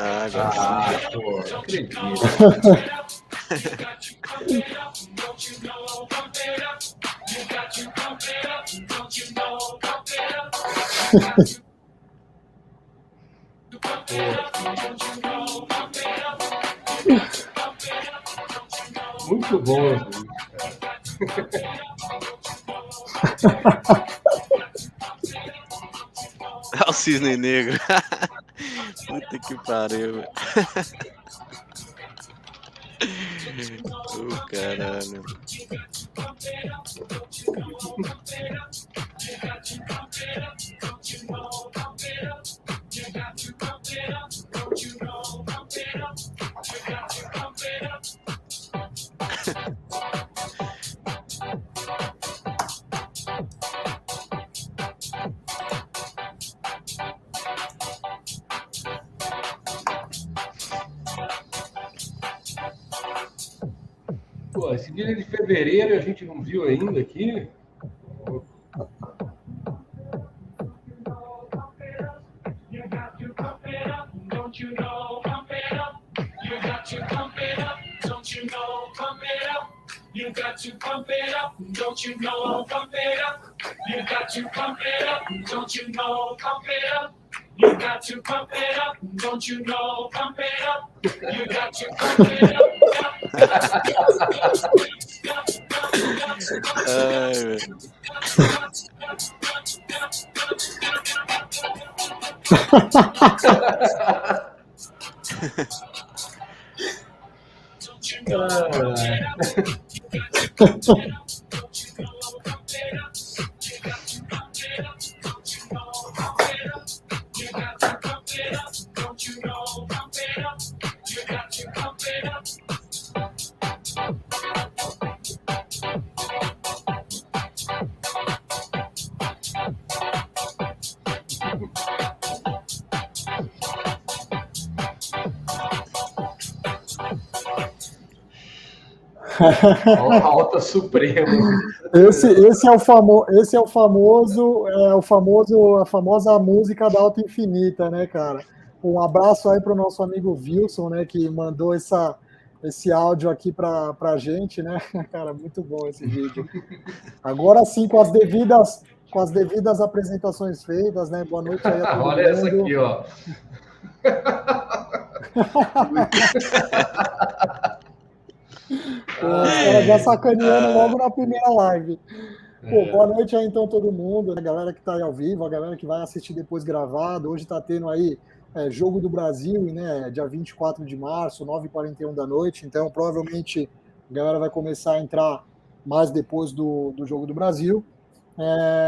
Ah, agora sim. Pô, não acredito. Muito bom, gente. Olha o cisne negro. Puta que pariu, velho. Caralho. Pô, esse dia de fevereiro a gente não viu ainda aqui. You got to pump it up, don't you know? Pump it up. You got to pump it up, don't you know? Pump it up. You got to pump it up, don't you know? Pump it up. You got to pump it up. Ai, velho. Alta Suprema. Esse é a famosa música da Alta Infinita, né, cara? Um abraço aí para o nosso amigo Wilson, né, que mandou esse áudio aqui para a gente, né? Cara, muito bom esse vídeo. Agora sim, com as devidas apresentações feitas, né? Boa noite aí a todo Olha mundo. essa aqui, ó. Os caras já sacaneando logo na primeira live. Pô, boa noite aí então todo mundo, a galera que tá aí ao vivo, a galera que vai assistir depois gravado. Hoje tá tendo aí Jogo do Brasil, né, dia 24 de março, 9h41 da noite, então provavelmente a galera vai começar a entrar mais depois do Jogo do Brasil.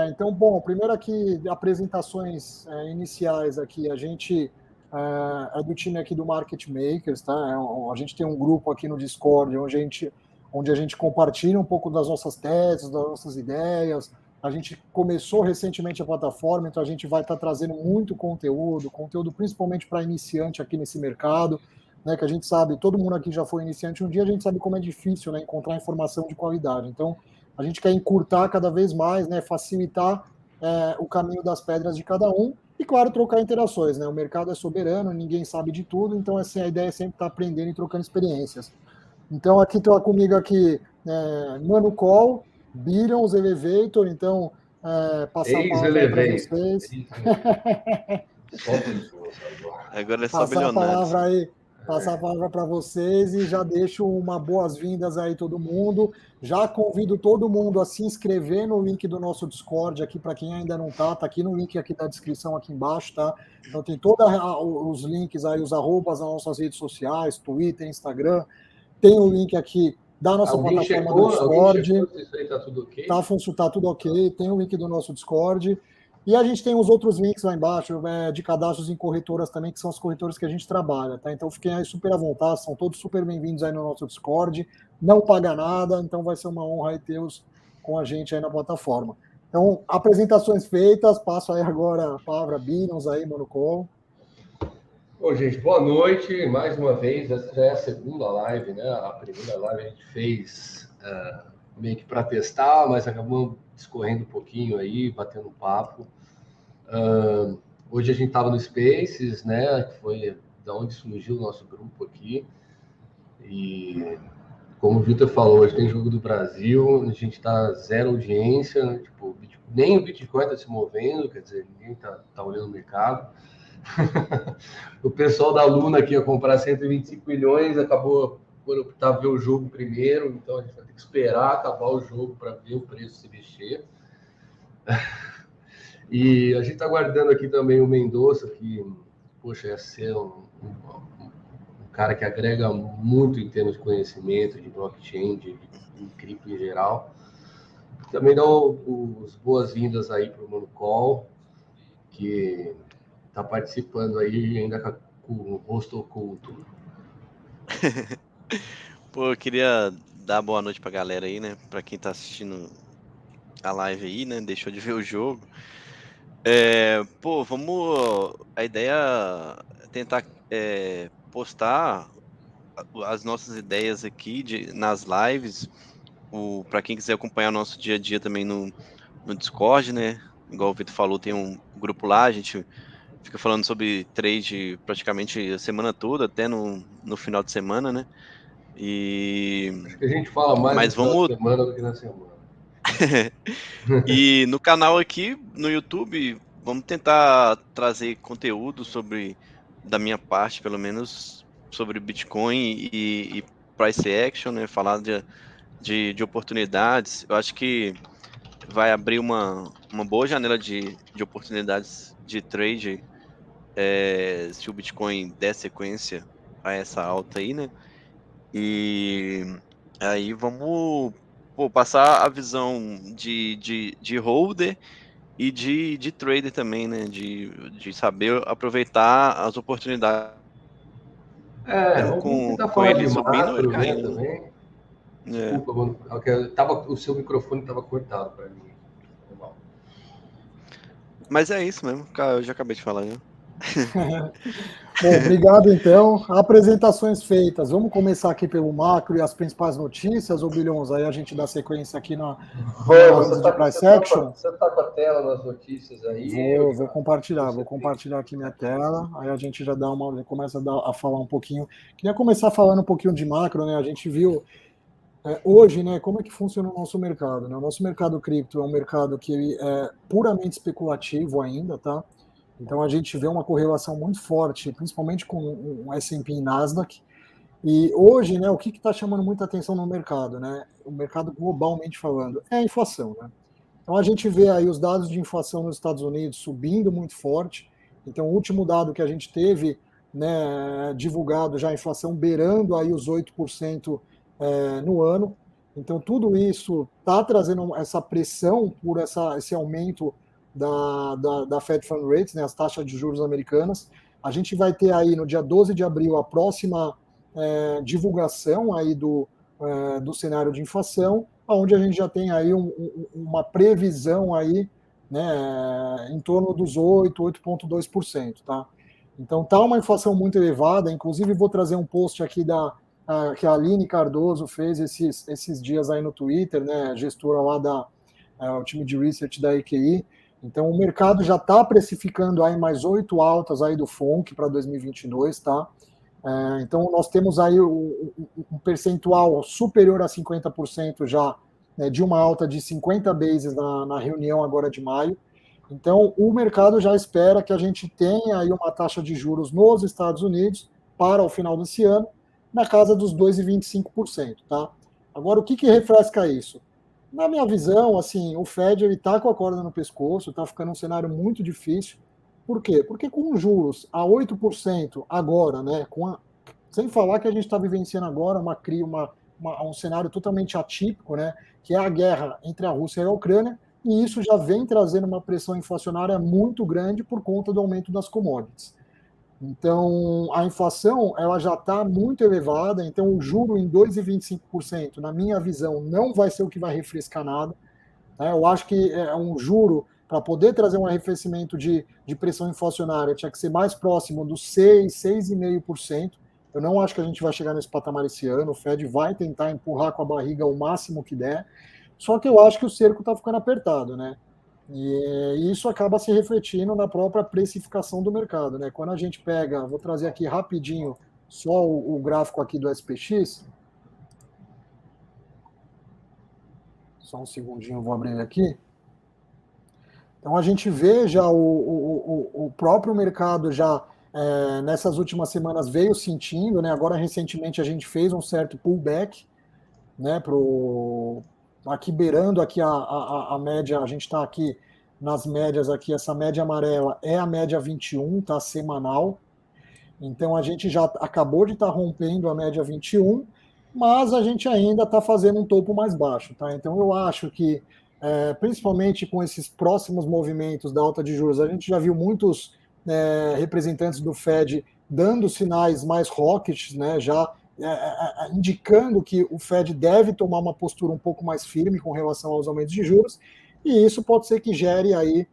Então, bom, primeiro aqui, apresentações iniciais aqui, a gente é do time aqui do Market Makers, tá? A gente tem um grupo aqui no Discord onde a gente compartilha um pouco das nossas teses, das nossas ideias. A gente começou recentemente a plataforma, então a gente vai estar trazendo muito conteúdo principalmente para iniciante aqui nesse mercado, né? Que a gente sabe, todo mundo aqui já foi iniciante um dia, a gente sabe como é difícil, né, encontrar informação de qualidade. Então, a gente quer encurtar cada vez mais, né, facilitar o caminho das pedras de cada um e, claro, trocar interações, né? O mercado é soberano, ninguém sabe de tudo, então assim, a ideia é sempre estar aprendendo e trocando experiências. Então, aqui estou comigo aqui, Mano Call, Billions, Elevator, então, passar a palavra para vocês. Agora é só Passar a bilionários. palavra aí, passar a palavra para vocês e já deixo uma boas-vindas aí todo mundo. Já convido todo mundo a se inscrever no link do nosso Discord aqui, para quem ainda não tá aqui no link aqui da descrição aqui embaixo, tá? Então tem todos os links aí, os arrobas nas nossas redes sociais, Twitter, Instagram. Tem o link aqui da nossa plataforma do Discord. Isso aí tá tudo ok? Tá tudo ok. Tem o link do nosso Discord. E a gente tem os outros links lá embaixo, de cadastros em corretoras também, que são as corretoras que a gente trabalha, tá? Então fiquem aí super à vontade, são todos super bem-vindos aí no nosso Discord, não paga nada, então vai ser uma honra aí tê-los com a gente aí na plataforma. Então, apresentações feitas, passo aí agora a palavra Billions aí, Mano Call. Bom, gente, boa noite, mais uma vez, essa já é a segunda live, né? A primeira live a gente fez meio que para testar, mas acabou discorrendo um pouquinho aí, batendo papo. Hoje a gente estava no Spaces, né? Que foi da onde surgiu o nosso grupo aqui. E como o Vitor falou, hoje tem Jogo do Brasil, a gente está zero audiência, né? Tipo, nem o Bitcoin está se movendo, quer dizer, ninguém tá olhando o mercado. O pessoal da Luna aqui ia comprar 125 milhões, acabou por optar ver o jogo primeiro, então a gente vai ter que esperar acabar o jogo para ver o preço se mexer. E a gente está aguardando aqui também o Mendonça, que, poxa, ia ser um cara que agrega muito em termos de conhecimento, de blockchain, de cripto em geral. Também dá as boas-vindas aí para o Mano Call, que está participando aí ainda com o rosto oculto. Pô, eu queria dar boa noite pra galera aí, né? Pra quem tá assistindo a live aí, né? Deixou de ver o jogo. Pô, vamos... A ideia é tentar postar as nossas ideias aqui nas lives. Pra quem quiser acompanhar o nosso dia a dia também no Discord, né? Igual o Vitor falou, tem um grupo lá, a gente fica falando sobre trade praticamente a semana toda, até no final de semana, né? Acho que a gente fala mais Mas no final vamos... de semana do que na semana. E no canal aqui, no YouTube, vamos tentar trazer conteúdo da minha parte, pelo menos, sobre Bitcoin e price action, né? Falar de oportunidades. Eu acho que vai abrir uma boa janela de oportunidades de trade se o Bitcoin der sequência a essa alta aí, né? E aí vamos passar a visão de holder e de trader também, né? De saber aproveitar as oportunidades Vamos tentar com falar ele de subindo ou ele macro, né, caindo. também. É. Desculpa, mano, o seu microfone estava cortado para mim. Mas é isso mesmo, cara, eu já acabei de falar, né? Bom, obrigado então. Apresentações feitas. Vamos começar aqui pelo macro e as principais notícias, ô Bilhões? Aí a gente dá sequência aqui na análise de price action. Você está com a tela nas notícias aí? Vou compartilhar aqui minha tela, aí a gente já começa a falar um pouquinho. Queria começar falando um pouquinho de macro, né? A gente viu hoje, né, como é que funciona o nosso mercado, né? O nosso mercado cripto é um mercado que é puramente especulativo ainda, tá? Então a gente vê uma correlação muito forte, principalmente com o S&P e Nasdaq. E hoje, né, o que está chamando muita atenção no mercado, né? O mercado globalmente falando, é a inflação, né? Então a gente vê aí os dados de inflação nos Estados Unidos subindo muito forte. Então o último dado que a gente teve, né, divulgado já a inflação beirando aí os 8% no ano. Então tudo isso está trazendo essa pressão por esse aumento da Fed Fund Rates, né, as taxas de juros americanas. A gente vai ter aí no dia 12 de abril a próxima divulgação aí do cenário de inflação, onde a gente já tem aí uma previsão aí, né, em torno dos 8,2%, tá? Então tá uma inflação muito elevada, inclusive vou trazer um post aqui que a Aline Cardoso fez esses dias aí no Twitter, né, gestora lá o time de research da EQI. Então o mercado já está precificando aí mais 8 altas aí do FONC para 2022, tá? Então nós temos aí um percentual superior a 50% já, né, de uma alta de 50 bases na reunião agora de maio. Então o mercado já espera que a gente tenha aí uma taxa de juros nos Estados Unidos para o final desse ano, na casa dos 2,25%, tá? Agora, o que refresca isso? Na minha visão, assim, o Fed está com a corda no pescoço, está ficando um cenário muito difícil. Por quê? Porque com juros a 8% agora, né, sem falar que a gente está vivenciando agora um cenário totalmente atípico, né, que é a guerra entre a Rússia e a Ucrânia, e isso já vem trazendo uma pressão inflacionária muito grande por conta do aumento das commodities. Então, a inflação ela já está muito elevada, então o juro em 2,25%, na minha visão, não vai ser o que vai refrescar nada. Né? Eu acho que é um juro, para poder trazer um arrefecimento de pressão inflacionária, tinha que ser mais próximo dos 6,5%. Eu não acho que a gente vai chegar nesse patamar esse ano, o Fed vai tentar empurrar com a barriga o máximo que der, só que eu acho que o cerco está ficando apertado, né? E isso acaba se refletindo na própria precificação do mercado, né? Quando a gente pega, vou trazer aqui rapidinho só o gráfico aqui do SPX. Só um segundinho, eu vou abrir ele aqui. Então a gente vê já o próprio mercado já nessas últimas semanas veio sentindo, né? Agora recentemente a gente fez um certo pullback, né? Aqui beirando aqui a média, a gente está aqui nas médias aqui, essa média amarela é a média 21, tá? Semanal. Então a gente já acabou de estar rompendo a média 21, mas a gente ainda está fazendo um topo mais baixo, tá? Então eu acho que principalmente com esses próximos movimentos da alta de juros, a gente já viu muitos representantes do Fed dando sinais mais hawkish, né, já indicando que o Fed deve tomar uma postura um pouco mais firme com relação aos aumentos de juros, e isso pode ser que gere aí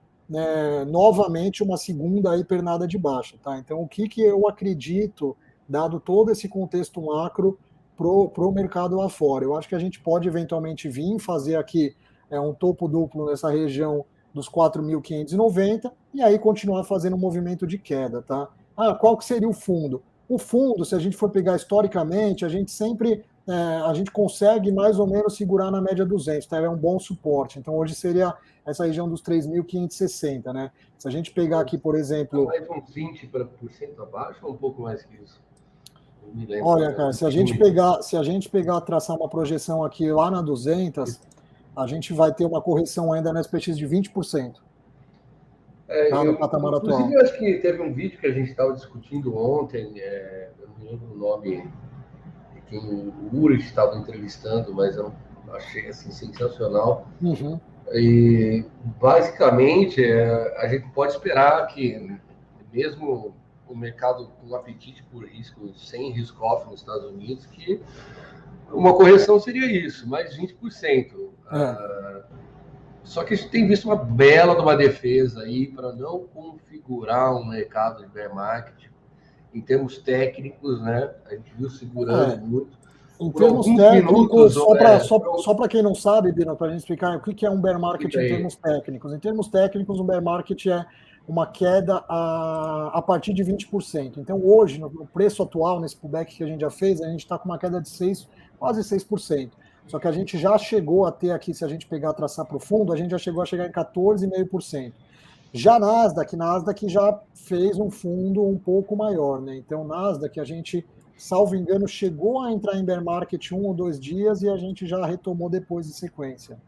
novamente uma segunda aí pernada de baixa, tá? Então o que eu acredito, dado todo esse contexto macro pro mercado lá fora? Eu acho que a gente pode eventualmente vir fazer aqui um topo duplo nessa região dos 4.590 e aí continuar fazendo um movimento de queda, tá? Qual que seria o fundo? O fundo, se a gente for pegar historicamente, a gente sempre a gente consegue mais ou menos segurar na média 200, tá? É um bom suporte. Então hoje seria essa região dos 3.560, né? Se a gente pegar aqui, por exemplo... Mais uns 20% abaixo ou um pouco mais que isso? Olha, cara, se a gente pegar, traçar uma projeção aqui lá na 200, a gente vai ter uma correção ainda na SPX de 20%. No patamar atual. Inclusive, eu acho que teve um vídeo que a gente estava discutindo ontem, eu não lembro o nome de quem o Uri estava entrevistando, mas eu achei assim, sensacional. Uhum. E, basicamente, a gente pode esperar que, mesmo o mercado com apetite por risco, sem risk-off nos Estados Unidos, que uma correção seria isso, mais 20%. Só que a gente tem visto uma bela de uma defesa aí para não configurar um mercado de bear market em termos técnicos, né? A gente viu segurando muito. Em termos técnicos, só para quem não sabe, Bino, para a gente explicar o que é um bear market em termos técnicos. Em termos técnicos, um bear market é uma queda a partir de 20%. Então, hoje, no preço atual, nesse pullback que a gente já fez, a gente está com uma queda de quase 6%. Só que a gente já chegou a ter aqui, se a gente pegar traçar para o fundo, a gente já chegou a chegar em 14,5%. Já Nasdaq já fez um fundo um pouco maior, né? Então, Nasdaq, a gente, salvo engano, chegou a entrar em bear market 1 ou 2 dias e a gente já retomou depois em sequência.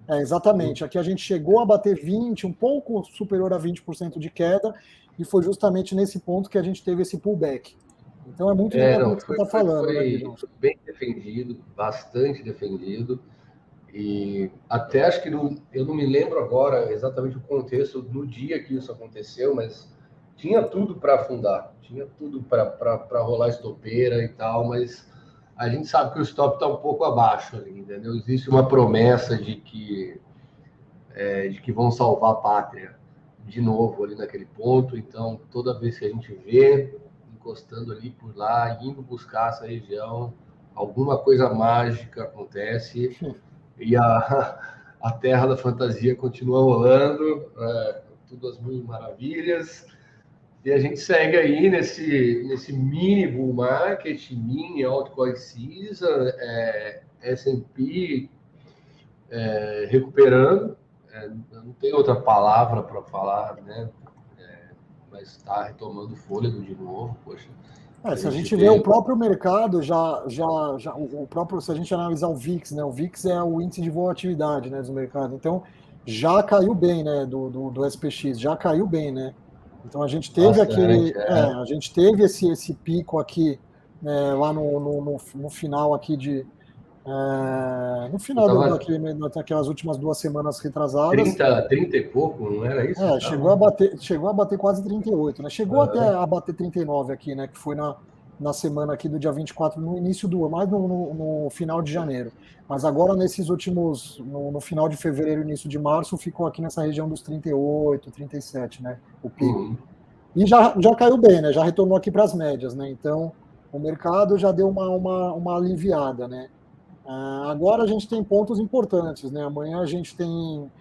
Exatamente. Aqui a gente chegou a bater 20%, um pouco superior a 20% de queda, e foi justamente nesse ponto que a gente teve esse pullback. Então é muito legal o que você está falando. Foi bem defendido, bastante defendido. E até acho que eu não me lembro agora exatamente o contexto no dia que isso aconteceu, mas tinha tudo para afundar, tinha tudo para rolar estopeira e tal, mas a gente sabe que o stop está um pouco abaixo ali, entendeu? Existe uma promessa de que vão salvar a pátria de novo ali naquele ponto, então toda vez que a gente vê encostando ali por lá, indo buscar essa região, alguma coisa mágica acontece e a terra da fantasia continua rolando, tudo as mil maravilhas, e a gente segue aí nesse mini bull market, mini altcoin season, S&P recuperando, não tem outra palavra para falar, né? Mas está retomando fôlego de novo, poxa. Se a gente vê o próprio mercado, o próprio, se a gente analisar o VIX, né? O VIX é o índice de volatilidade, né, do mercado. Então, já caiu bem, né, do SPX, já caiu bem, né? Então a gente teve a gente teve esse pico aqui, né, lá no final aqui de no final daquelas últimas 2 semanas retrasadas. 30 e pouco, não era isso? Chegou a bater quase 38, né? Chegou até a bater 39 aqui, né? Que foi na semana aqui do dia 24, no início mais no final de janeiro. Mas agora nesses últimos, no final de fevereiro, início de março, ficou aqui nessa região dos 38, 37, né? O pico. E já caiu bem, né? Já retornou aqui para as médias, né? Então o mercado já deu uma aliviada, né? Agora a gente tem pontos importantes, né? Amanhã a gente tem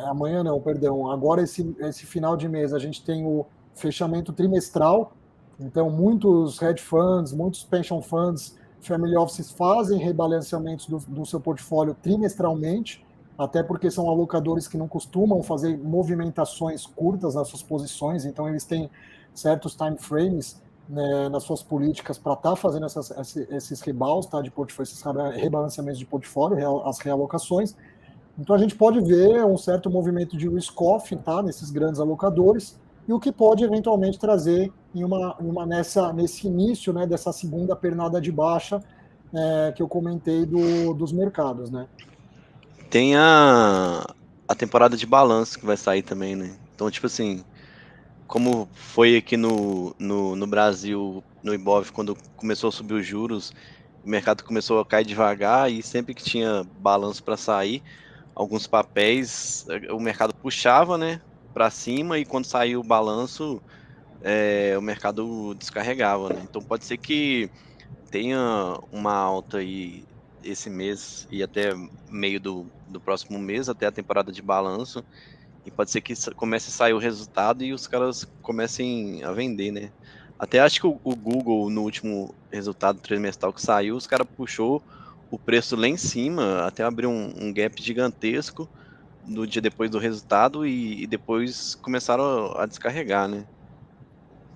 amanhã não, perdão, agora esse final de mês a gente tem o fechamento trimestral, então muitos hedge funds, muitos pension funds, family offices fazem rebalanceamentos do seu portfólio trimestralmente, até porque são alocadores que não costumam fazer movimentações curtas nas suas posições, então eles têm certos time frames, né, nas suas políticas para estar fazendo esses rebals, tá, de portfólio, esses rebalanceamentos de portfólio, as realocações. Então a gente pode ver um certo movimento de risk-off, tá, nesses grandes alocadores, e o que pode eventualmente trazer nesse início, né, dessa segunda pernada de baixa que eu comentei dos mercados, né? Tem a temporada de balanço que vai sair também, né? Então, tipo assim, como foi aqui no Brasil, no Ibov, quando começou a subir os juros, o mercado começou a cair devagar e sempre que tinha balanço para sair, alguns papéis, o mercado puxava, né, para cima e quando saiu o balanço, o mercado descarregava, né? Então pode ser que tenha uma alta aí esse mês e até meio do próximo mês, até a temporada de balanço, e pode ser que comece a sair o resultado e os caras comecem a vender, né? Até acho que o Google, no último resultado trimestral que saiu, os caras puxou o preço lá em cima, até abriu um gap gigantesco no dia depois do resultado e depois começaram a descarregar, né?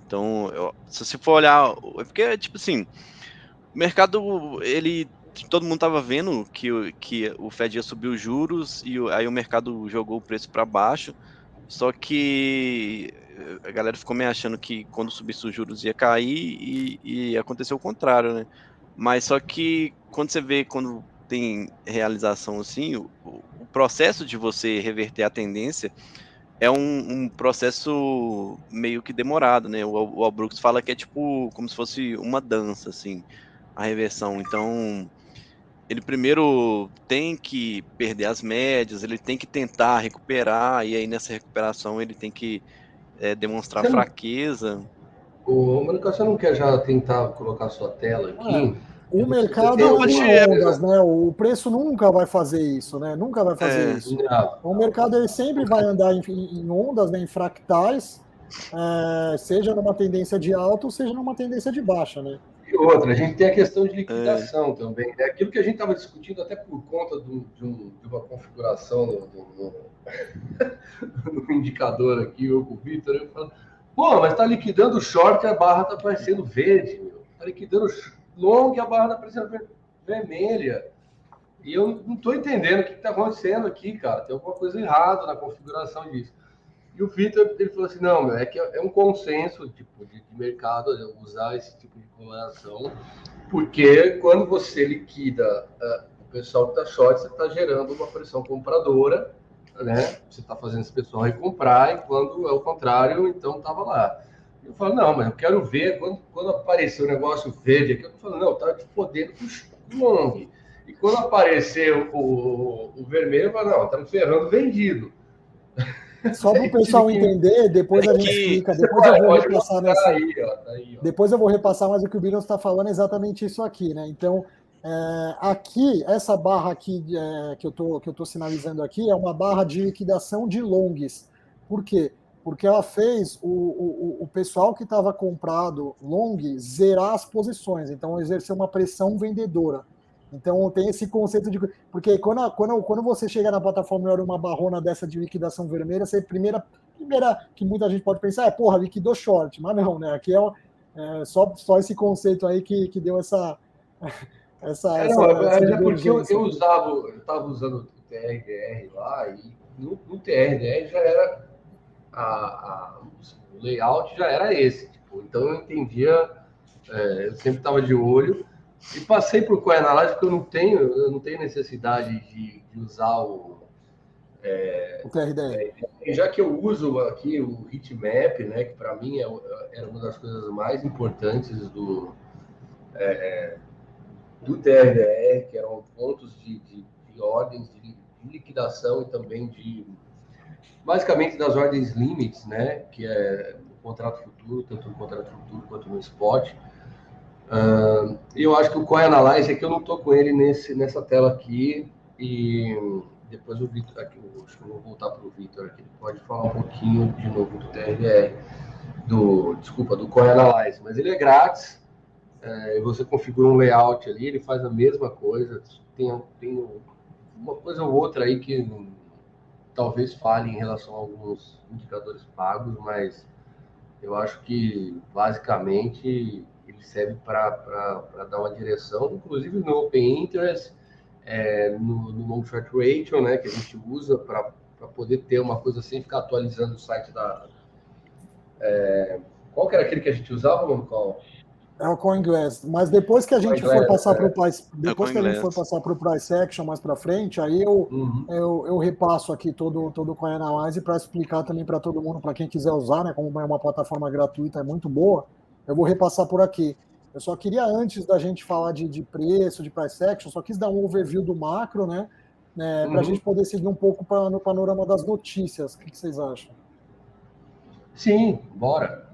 Então, se você for olhar, é porque, tipo assim, o mercado, todo mundo tava vendo que o Fed ia subir os juros e aí o mercado jogou o preço para baixo, só que a galera ficou meio achando que quando subisse os juros ia cair e aconteceu o contrário, né? Mas só que quando você vê, quando tem realização assim, o processo de você reverter a tendência é um processo meio que demorado, né? O Al Brooks fala que é tipo como se fosse uma dança, assim, a reversão. Então, ele primeiro tem que perder as médias, ele tem que tentar recuperar, e aí nessa recuperação ele tem que demonstrar Você não, fraqueza. Mônica, você não quer já tentar colocar sua tela É, aqui? o Você mercado tem Não, anda pode. em alguma ondas, coisa? né? O preço nunca vai fazer isso, né? Nunca vai fazer É, isso. Não. Então, o mercado ele sempre vai andar em ondas, né? Em fractais, seja numa tendência de alta ou seja numa tendência de baixa, né? E outra, a gente tem a questão de é, liquidação também. É aquilo que a gente estava discutindo até por conta de uma configuração no indicador aqui, eu com o Vitor, eu falo, pô, mas está liquidando o short e a barra está aparecendo verde, meu. Está liquidando o long e a barra está aparecendo vermelha. E eu não estou entendendo o que está acontecendo aqui, cara. Tem alguma coisa errada na configuração disso. E o Vitor, ele falou assim, não, meu, é que é um consenso tipo, de mercado usar esse tipo de correlação, porque quando você liquida o pessoal que está short, você está gerando uma pressão compradora, né? Você está fazendo esse pessoal recomprar, e quando é o contrário, então estava lá. Eu falo, não, mas eu quero ver, quando apareceu o negócio verde aqui, eu falo, não, tá te fodendo com o long. E quando apareceu o vermelho, eu falo, não, tá me ferrando vendido. Só para o pessoal entender, depois a gente que explica, Você depois eu vou pode repassar mostrar nessa. aí, ó, tá aí, ó. Depois eu vou repassar, mas o que o Billions está falando é exatamente isso aqui, né? Então, aqui, essa barra aqui que eu tô sinalizando aqui é uma barra de liquidação de longs. Por quê? Porque ela fez o pessoal que estava comprado long zerar as posições, então exerceu uma pressão vendedora. Então tem esse conceito de. Porque quando você chega na plataforma e olha uma barrona dessa de liquidação vermelha, você primeira que muita gente pode pensar porra, liquidou short, mas não, né? Aqui só esse conceito aí que deu essa Não, é porque eu divergência. eu estava usando o TRDR lá, e no TRDR já era o layout já era esse, tipo, então eu entendia, eu sempre estava de olho e passei para o CoinAnalyze porque eu não tenho necessidade de usar O TRDR. já que eu uso aqui o heatmap, né, que para mim era uma das coisas mais importantes do TRDR, que eram pontos de ordens de liquidação e também basicamente das ordens limites, né, que é o contrato futuro, tanto no contrato futuro quanto no spot. Eu acho que o CoinAnalyze é que eu não estou com ele nessa tela aqui, e depois o Vitor, aqui, acho que eu vou voltar para o Vitor aqui, ele pode falar um pouquinho de novo do TRR, do Coin Analyze, mas ele é grátis, você configura um layout ali, ele faz a mesma coisa, tem uma coisa ou outra aí que talvez fale em relação a alguns indicadores pagos, mas eu acho que basicamente ele serve para dar uma direção, inclusive no Open Interest, no Long Short Ratio, né, que a gente usa para poder ter uma coisa sem ficar atualizando o site da... qual que era aquele que a gente usava, Manuel? É o CoinGlass, mas depois que a gente for passar para o price, depois que a gente for passar para o price action mais para frente, aí eu repasso aqui todo o Coin Analyze para explicar também para todo mundo, para quem quiser usar, né, como é uma plataforma gratuita, é muito boa, eu vou repassar por aqui. Eu só queria, antes da gente falar de preço, de price action, só quis dar um overview do macro, né, para a gente poder seguir um pouco no panorama das notícias. O que vocês acham? Sim, bora.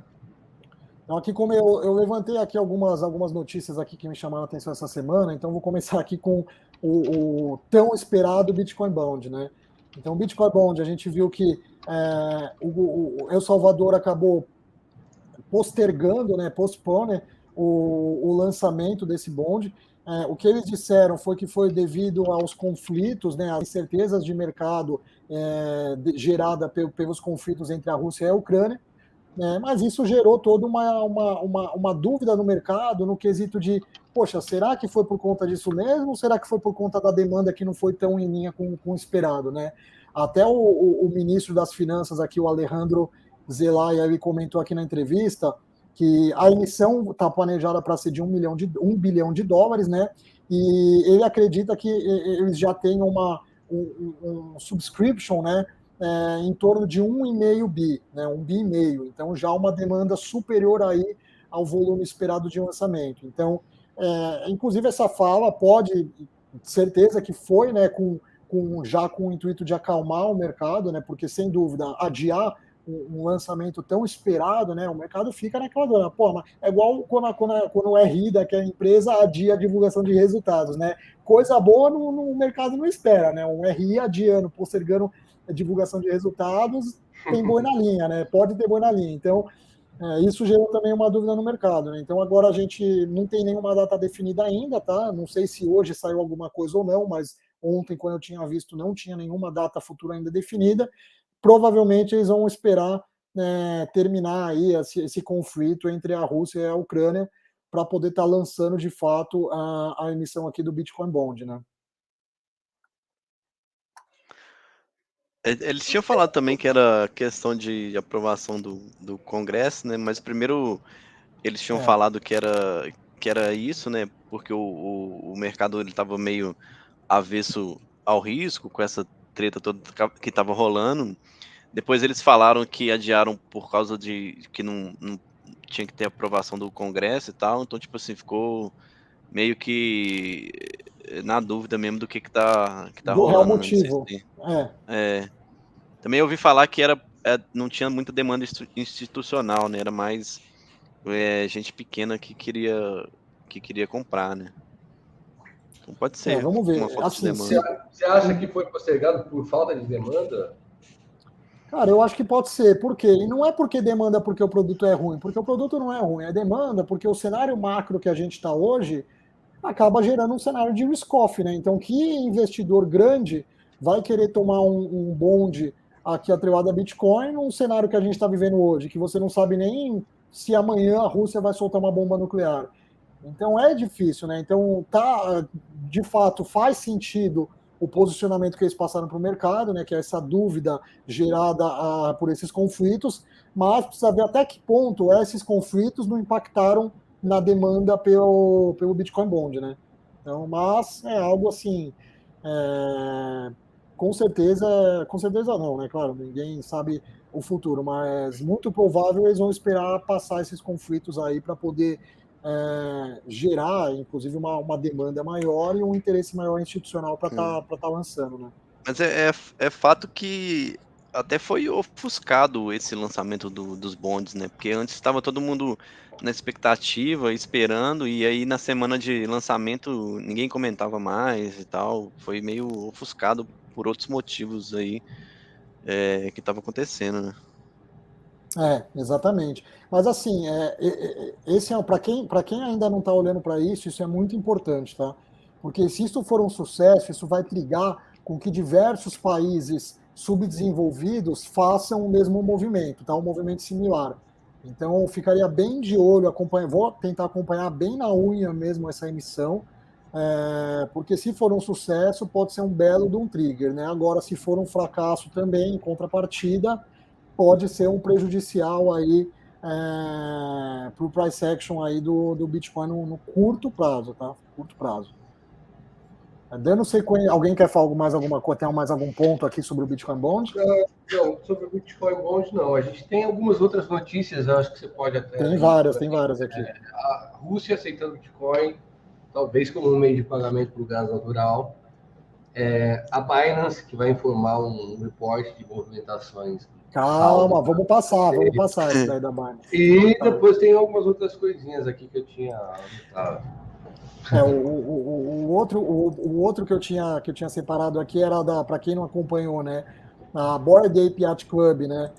Então, aqui como eu levantei aqui algumas notícias aqui que me chamaram a atenção essa semana, então vou começar aqui com o tão esperado Bitcoin Bond, né? Então, o Bitcoin Bond, a gente viu que o El Salvador acabou postergando, né, postpone o lançamento desse bond. O que eles disseram foi que foi devido aos conflitos, né, às incertezas de mercado gerada pelos conflitos entre a Rússia e a Ucrânia. Mas isso gerou toda uma dúvida no mercado, no quesito de, poxa, será que foi por conta disso mesmo, ou será que foi por conta da demanda que não foi tão em linha com o esperado, né? Até o ministro das Finanças aqui, o Alejandro Zelaya, ele comentou aqui na entrevista que a emissão está planejada para ser de $1 bilhão, né? E ele acredita que eles já têm um subscription, né? Em torno de 1,5 bi, né, 1,5 bi. Então, já uma demanda superior aí ao volume esperado de lançamento. Então, inclusive, essa fala pode, certeza que foi, né, já com o intuito de acalmar o mercado, né, porque, sem dúvida, adiar um lançamento tão esperado, né, o mercado fica naquela dona. Pô, mas é igual quando o RI daquela empresa adia a divulgação de resultados, né? Coisa boa no mercado não espera, né? Um RI adiando, postergando a divulgação de resultados, tem boi na linha, né? Pode ter boi na linha. Então, isso gerou também uma dúvida no mercado, né? Então, agora a gente não tem nenhuma data definida ainda, tá? Não sei se hoje saiu alguma coisa ou não, mas ontem, quando eu tinha visto, não tinha nenhuma data futura ainda definida. Provavelmente eles vão esperar terminar aí esse conflito entre a Rússia e a Ucrânia para poder estar lançando de fato a emissão aqui do Bitcoin Bond, né? Eles tinham falado também que era questão de aprovação do Congresso, né? Mas primeiro eles tinham falado que era isso, né? Porque o mercado estava meio avesso ao risco com essa treta toda que estava rolando. Depois eles falaram que adiaram por causa de que não tinha que ter aprovação do Congresso e tal. Então, tipo assim, ficou meio que na dúvida mesmo do que tá do real rolando, né? Não sei motivo. se... Também ouvi falar que não tinha muita demanda institucional, né? Era mais gente pequena que queria comprar, né? Então pode ser vamos ver. uma falta Assim, de demanda. Você acha que foi postergado por falta de demanda? Cara, eu acho que pode ser. Por quê? E não é porque demanda porque o produto é ruim, porque o produto não é ruim, é demanda porque o cenário macro que a gente está hoje acaba gerando um cenário de risk-off, né? Então, que investidor grande vai querer tomar um bonde aqui atrelado a Bitcoin num cenário que a gente está vivendo hoje, que você não sabe nem se amanhã a Rússia vai soltar uma bomba nuclear. Então, é difícil, né? Então, de fato, faz sentido o posicionamento que eles passaram para o mercado, né, que é essa dúvida gerada por esses conflitos, mas precisa ver até que ponto esses conflitos não impactaram na demanda pelo Bitcoin Bond, né? Então, mas é algo assim, com certeza não, né? Claro, ninguém sabe o futuro, mas muito provável eles vão esperar passar esses conflitos aí para poder gerar, inclusive, uma demanda maior e um interesse maior institucional para tá lançando, né? Mas é fato que até foi ofuscado esse lançamento dos bondes, né? Porque antes estava todo mundo na expectativa, esperando, e aí na semana de lançamento ninguém comentava mais e tal. Foi meio ofuscado por outros motivos aí que estava acontecendo, né? Exatamente. Mas assim, esse para quem ainda não está olhando para isso é muito importante, tá? Porque se isso for um sucesso, isso vai trigar com que diversos países subdesenvolvidos façam o mesmo movimento, tá? Um movimento similar. Então, eu ficaria bem de olho, vou tentar acompanhar bem na unha mesmo essa emissão, porque se for um sucesso, pode ser um belo de um trigger, né? Agora, se for um fracasso também, em contrapartida, pode ser um prejudicial aí para o price action aí do Bitcoin no curto prazo, tá? Curto prazo. Dando sequência, alguém quer falar mais alguma coisa? Tem mais algum ponto aqui sobre o Bitcoin Bond? Não, sobre o Bitcoin Bond não. A gente tem algumas outras notícias, eu acho que você pode até... Tem várias aqui. A Rússia aceitando Bitcoin, talvez como um meio de pagamento para o gás natural. A Binance, que vai informar um reporte de movimentações. Calma, vamos passar esse daí da Binance. E depois tem algumas outras coisinhas aqui que eu tinha anotado. O outro que eu tinha separado aqui era para quem não acompanhou, né? A Bored Ape Yacht Club, né?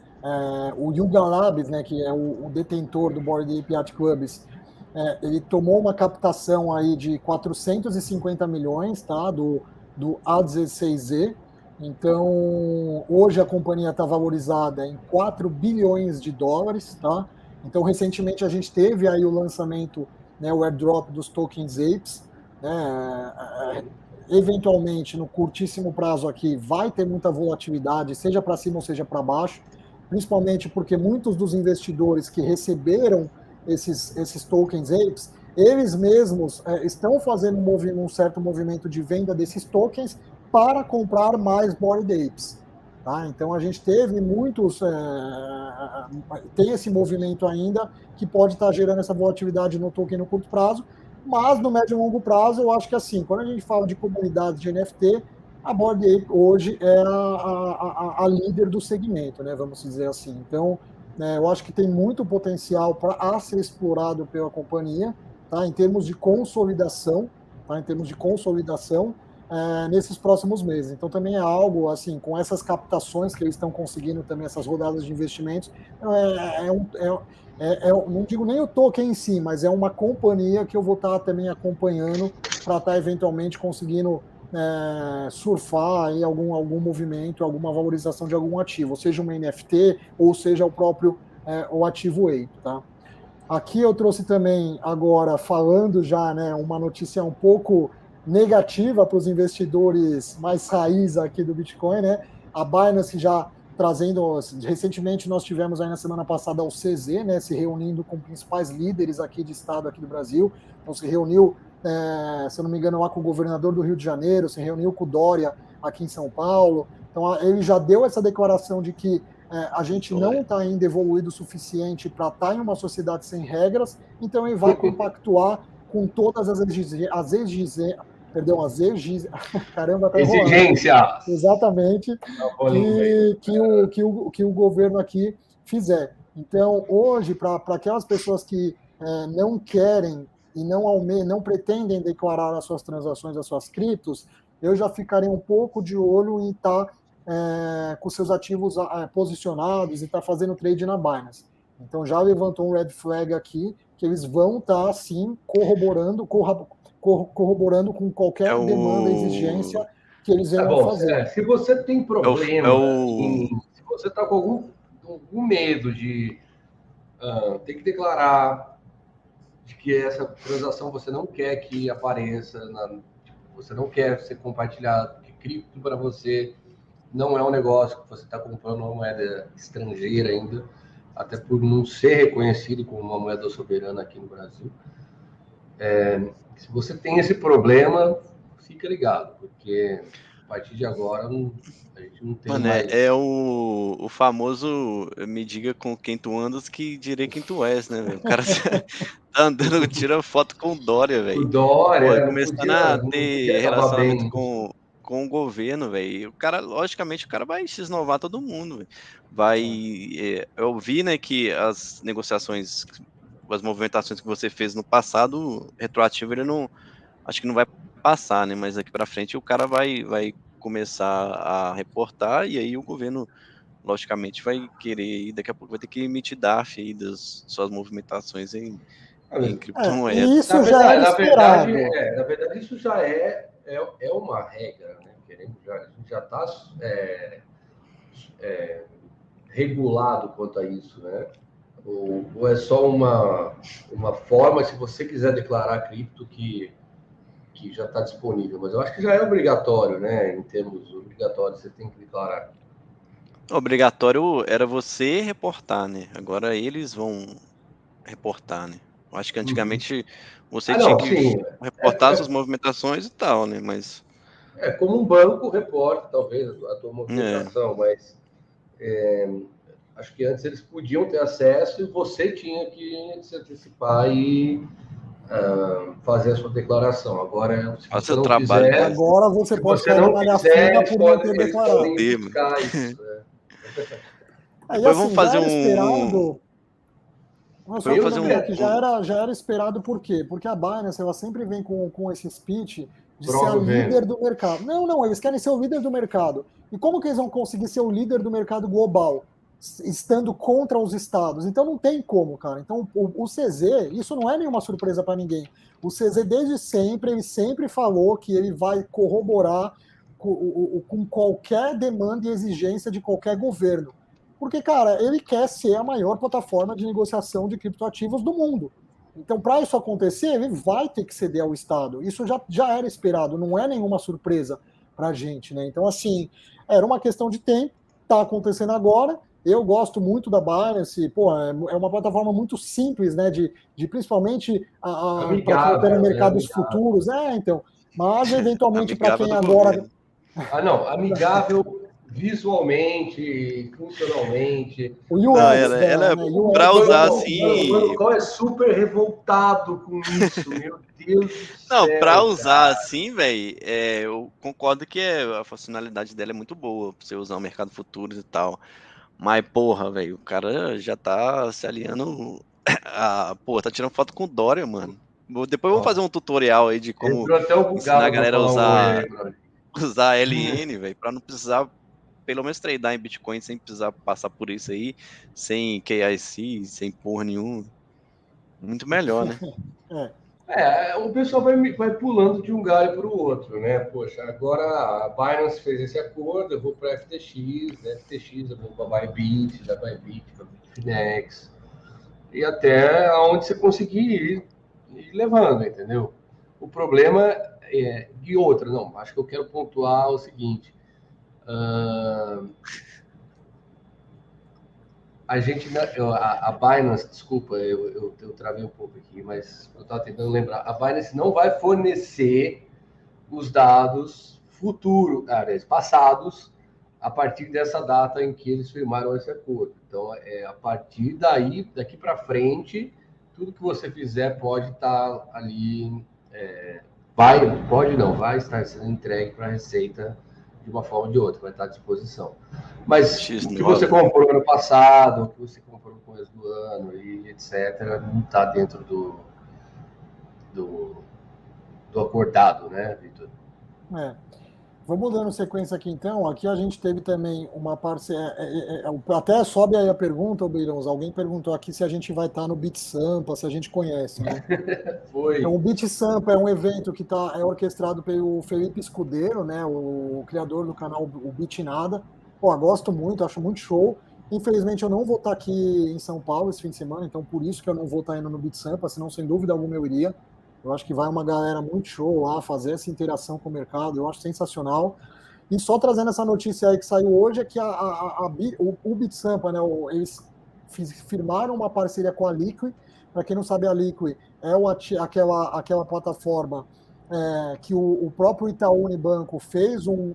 O Yuga Labs, né? Que é o detentor do Bored Ape Yacht Clubs, ele tomou uma captação aí de 450 milhões, tá? Do A16Z. Então, hoje a companhia está valorizada em 4 bilhões de dólares, tá? Então, recentemente a gente teve aí o lançamento, né, o airdrop dos tokens Apes, né? Eventualmente, no curtíssimo prazo aqui, vai ter muita volatilidade, seja para cima ou seja para baixo, principalmente porque muitos dos investidores que receberam esses tokens Apes, eles mesmos estão fazendo um certo movimento de venda desses tokens para comprar mais Bored Apes. Tá? Então a gente teve muitos, tem esse movimento ainda que pode estar gerando essa volatilidade no token no curto prazo, mas no médio e longo prazo eu acho que assim, quando a gente fala de comunidades de NFT, a Bored Ape hoje é a líder do segmento, né, vamos dizer assim. Então eu acho que tem muito potencial para ser explorado pela companhia, tá, em termos de consolidação, nesses próximos meses. Então também é algo assim, com essas captações que eles estão conseguindo também, essas rodadas de investimentos, não digo nem o token em si, mas é uma companhia que eu vou estar também acompanhando para estar eventualmente conseguindo surfar em algum movimento, alguma valorização de algum ativo, seja uma NFT ou seja o próprio o ativo Ape, tá? Aqui eu trouxe também agora, falando já, né, uma notícia um pouco negativa para os investidores mais raiz aqui do Bitcoin, né? A Binance já trazendo, recentemente nós tivemos aí na semana passada o CZ, né, se reunindo com principais líderes aqui de estado aqui do Brasil. Então se reuniu, se eu não me engano, lá com o governador do Rio de Janeiro, se reuniu com o Dória aqui em São Paulo. Então ele já deu essa declaração de que a gente não está ainda evoluído o suficiente para estar em uma sociedade sem regras, então ele vai compactuar com todas as exigências. Caramba, tá enrolando. Exigência. Exatamente. Que o governo aqui fizer. Então, hoje, para aquelas pessoas que não querem e não pretendem declarar as suas transações, as suas criptos, eu já ficaria um pouco de olho em estar com seus ativos posicionados e estar fazendo trade na Binance. Então, já levantou um red flag aqui, que eles vão estar, sim, corroborando com qualquer demanda, exigência que eles venham fazer. Se você tem problema, se você está com algum medo de ter que declarar de que essa transação você não quer que apareça, você não quer ser compartilhado, que cripto para você não é um negócio que você está comprando uma moeda estrangeira ainda, até por não ser reconhecido como uma moeda soberana aqui no Brasil. Se você tem esse problema, fica ligado, porque a partir de agora a gente não tem mais... É o famoso me diga com quem tu andas que direi quem tu és, né, velho? O cara tá andando, tira foto com o Dória, velho. O Dória, começando a ter relacionamento com o governo, velho. O cara, logicamente, o cara vai se esnovar todo mundo, véio. Eu vi, né, que as negociações, as movimentações que você fez no passado, retroativo, ele não, acho que não vai passar, né, mas aqui pra frente o cara vai começar a reportar, e aí o governo, logicamente, vai querer, e daqui a pouco vai ter que emitir DARF aí das suas movimentações em E criptomoedas. isso já era esperado. Na verdade, isso já é uma regra, né? A gente já está regulado quanto a isso, né? Ou é só uma forma, se você quiser declarar cripto, que já está disponível, mas eu acho que já é obrigatório, né? Em termos obrigatórios, você tem que declarar. Obrigatório era você reportar, né? Agora eles vão reportar, né? Eu acho que antigamente você tinha que reportar suas movimentações e tal, né? Mas é como um banco reporta, talvez, a tua movimentação, mas acho que antes eles podiam ter acesso e você tinha que se antecipar e fazer a sua declaração. Agora, se você não fizer... Agora você pode cair na malha fina por não ter declarado. Buscar isso, né? Depois vamos fazer um... Já era esperado por quê? Porque a Binance, ela sempre vem com esse speech de ser a líder do mercado. Não, eles querem ser o líder do mercado. E como que eles vão conseguir ser o líder do mercado global? Estando contra os estados. Então não tem como, cara. Então o CZ, isso não é nenhuma surpresa para ninguém. O CZ desde sempre, ele sempre falou que ele vai corroborar com qualquer demanda e exigência de qualquer governo. Porque, cara, ele quer ser a maior plataforma de negociação de criptoativos do mundo. Então, para isso acontecer, ele vai ter que ceder ao Estado. Isso já era esperado, não é nenhuma surpresa para a gente, né? Então, assim, era uma questão de tempo, está acontecendo agora. Eu gosto muito da Binance, pô, é uma plataforma muito simples, né? De principalmente para quem opera mercados futuros. Então. Mas, eventualmente, para quem agora. Amigável visualmente, funcionalmente. O UX, ela é para usar assim. O qual é super revoltado com isso, meu Deus do céu. Não, para usar assim, velho, eu concordo que a funcionalidade dela é muito boa, pra você usar o mercado futuros e tal. Mas, porra, velho, o cara já tá se aliando. Tá tirando foto com o Dória, mano. Depois eu vou fazer um tutorial aí de como ensinar a galera a usar LN, velho, pra não precisar, pelo menos, tradar em Bitcoin sem precisar passar por isso aí, sem KIC, sem porra nenhuma. Muito melhor, né? O pessoal vai pulando de um galho para o outro, né? Poxa, agora a Binance fez esse acordo, eu vou para a FTX, da FTX eu vou para a Bybit, da Bybit para a Bitfinex, e até aonde você conseguir ir levando, entendeu? O problema de outra, acho que eu quero pontuar o seguinte, a Binance, desculpa, eu travei um pouco aqui, mas eu estava tentando lembrar, a Binance não vai fornecer os dados passados, a partir dessa data em que eles firmaram esse acordo. Então, a partir daqui para frente, tudo que você fizer pode estar ali, vai estar sendo entregue para a Receita de uma forma ou de outra, vai estar à disposição. Mas o que você comprou no passado, o que você comprou no começo do ano, e etc., não está dentro do acordado, né, Vitor? Vamos dando sequência aqui, então. Aqui a gente teve também uma parceria. Até sobe aí a pergunta, Beirãos. Alguém perguntou aqui se a gente vai estar no BitSampa, se a gente conhece, né? Foi. Então, o BitSampa é um evento que é orquestrado pelo Felipe Escudeiro, né? O criador do canal o Bitnada. Pô, gosto muito, acho muito show. Infelizmente, eu não vou estar aqui em São Paulo esse fim de semana, então por isso que eu não vou estar indo no BitSampa, senão, sem dúvida alguma, eu iria. Eu acho que vai uma galera muito show lá fazer essa interação com o mercado, eu acho sensacional. E só trazendo essa notícia aí que saiu hoje, é que o BitSampa, né, eles firmaram uma parceria com a Liquid. Para quem não sabe, a Liquid é aquela plataforma que o próprio Itaú Unibanco fez um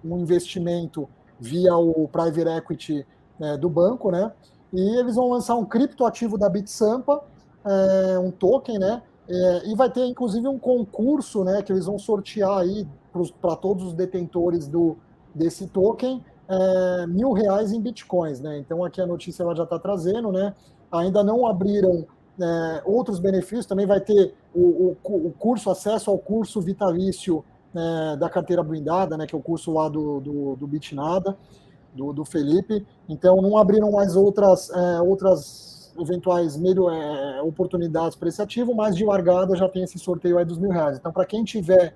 investimento via o Private Equity do banco, né? E eles vão lançar um criptoativo da BitSampa, um token, né? E vai ter, inclusive, um concurso, né? Que eles vão sortear aí para todos os detentores desse token R$1.000 em bitcoins, né? Então aqui a notícia ela já está trazendo, né? Ainda não abriram outros benefícios, também vai ter o curso, acesso ao curso vitalício da carteira blindada, né, que é o curso lá do Bitnada, do Felipe. Então, não abriram mais outras eventuais oportunidades para esse ativo, mas de largada já tem esse sorteio aí dos R$1.000. Então, para quem tiver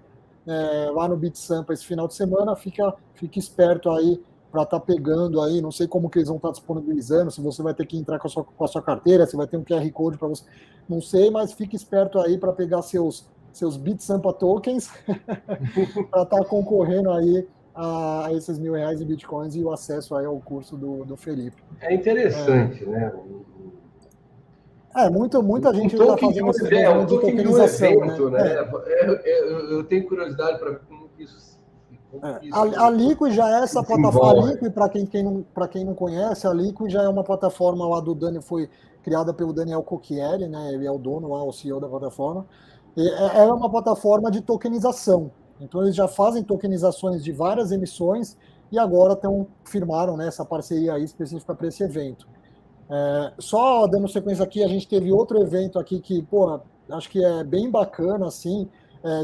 lá no BitSampa esse final de semana, fica esperto aí para estar pegando aí, não sei como que eles vão estar disponibilizando, se você vai ter que entrar com a sua carteira, se vai ter um QR Code para você, não sei, mas fique esperto aí para pegar seus BitSampa tokens para estar concorrendo aí a esses R$1.000 em bitcoins e o acesso aí ao curso do Felipe. É interessante, né? Muita gente está fazendo esse movimento de tokenização, né? Eu tenho curiosidade para como isso. A Liquid já é essa plataforma. A Liquid, para quem não conhece, a Liquid já é uma plataforma lá do Dani, foi criada pelo Daniel Cocchieri, né? Ele é o dono lá, o CEO da plataforma. É uma plataforma de tokenização. Então eles já fazem tokenizações de várias emissões e agora firmaram, né, essa parceria aí específica para esse evento. Só dando sequência aqui, a gente teve outro evento aqui que, acho que é bem bacana, assim,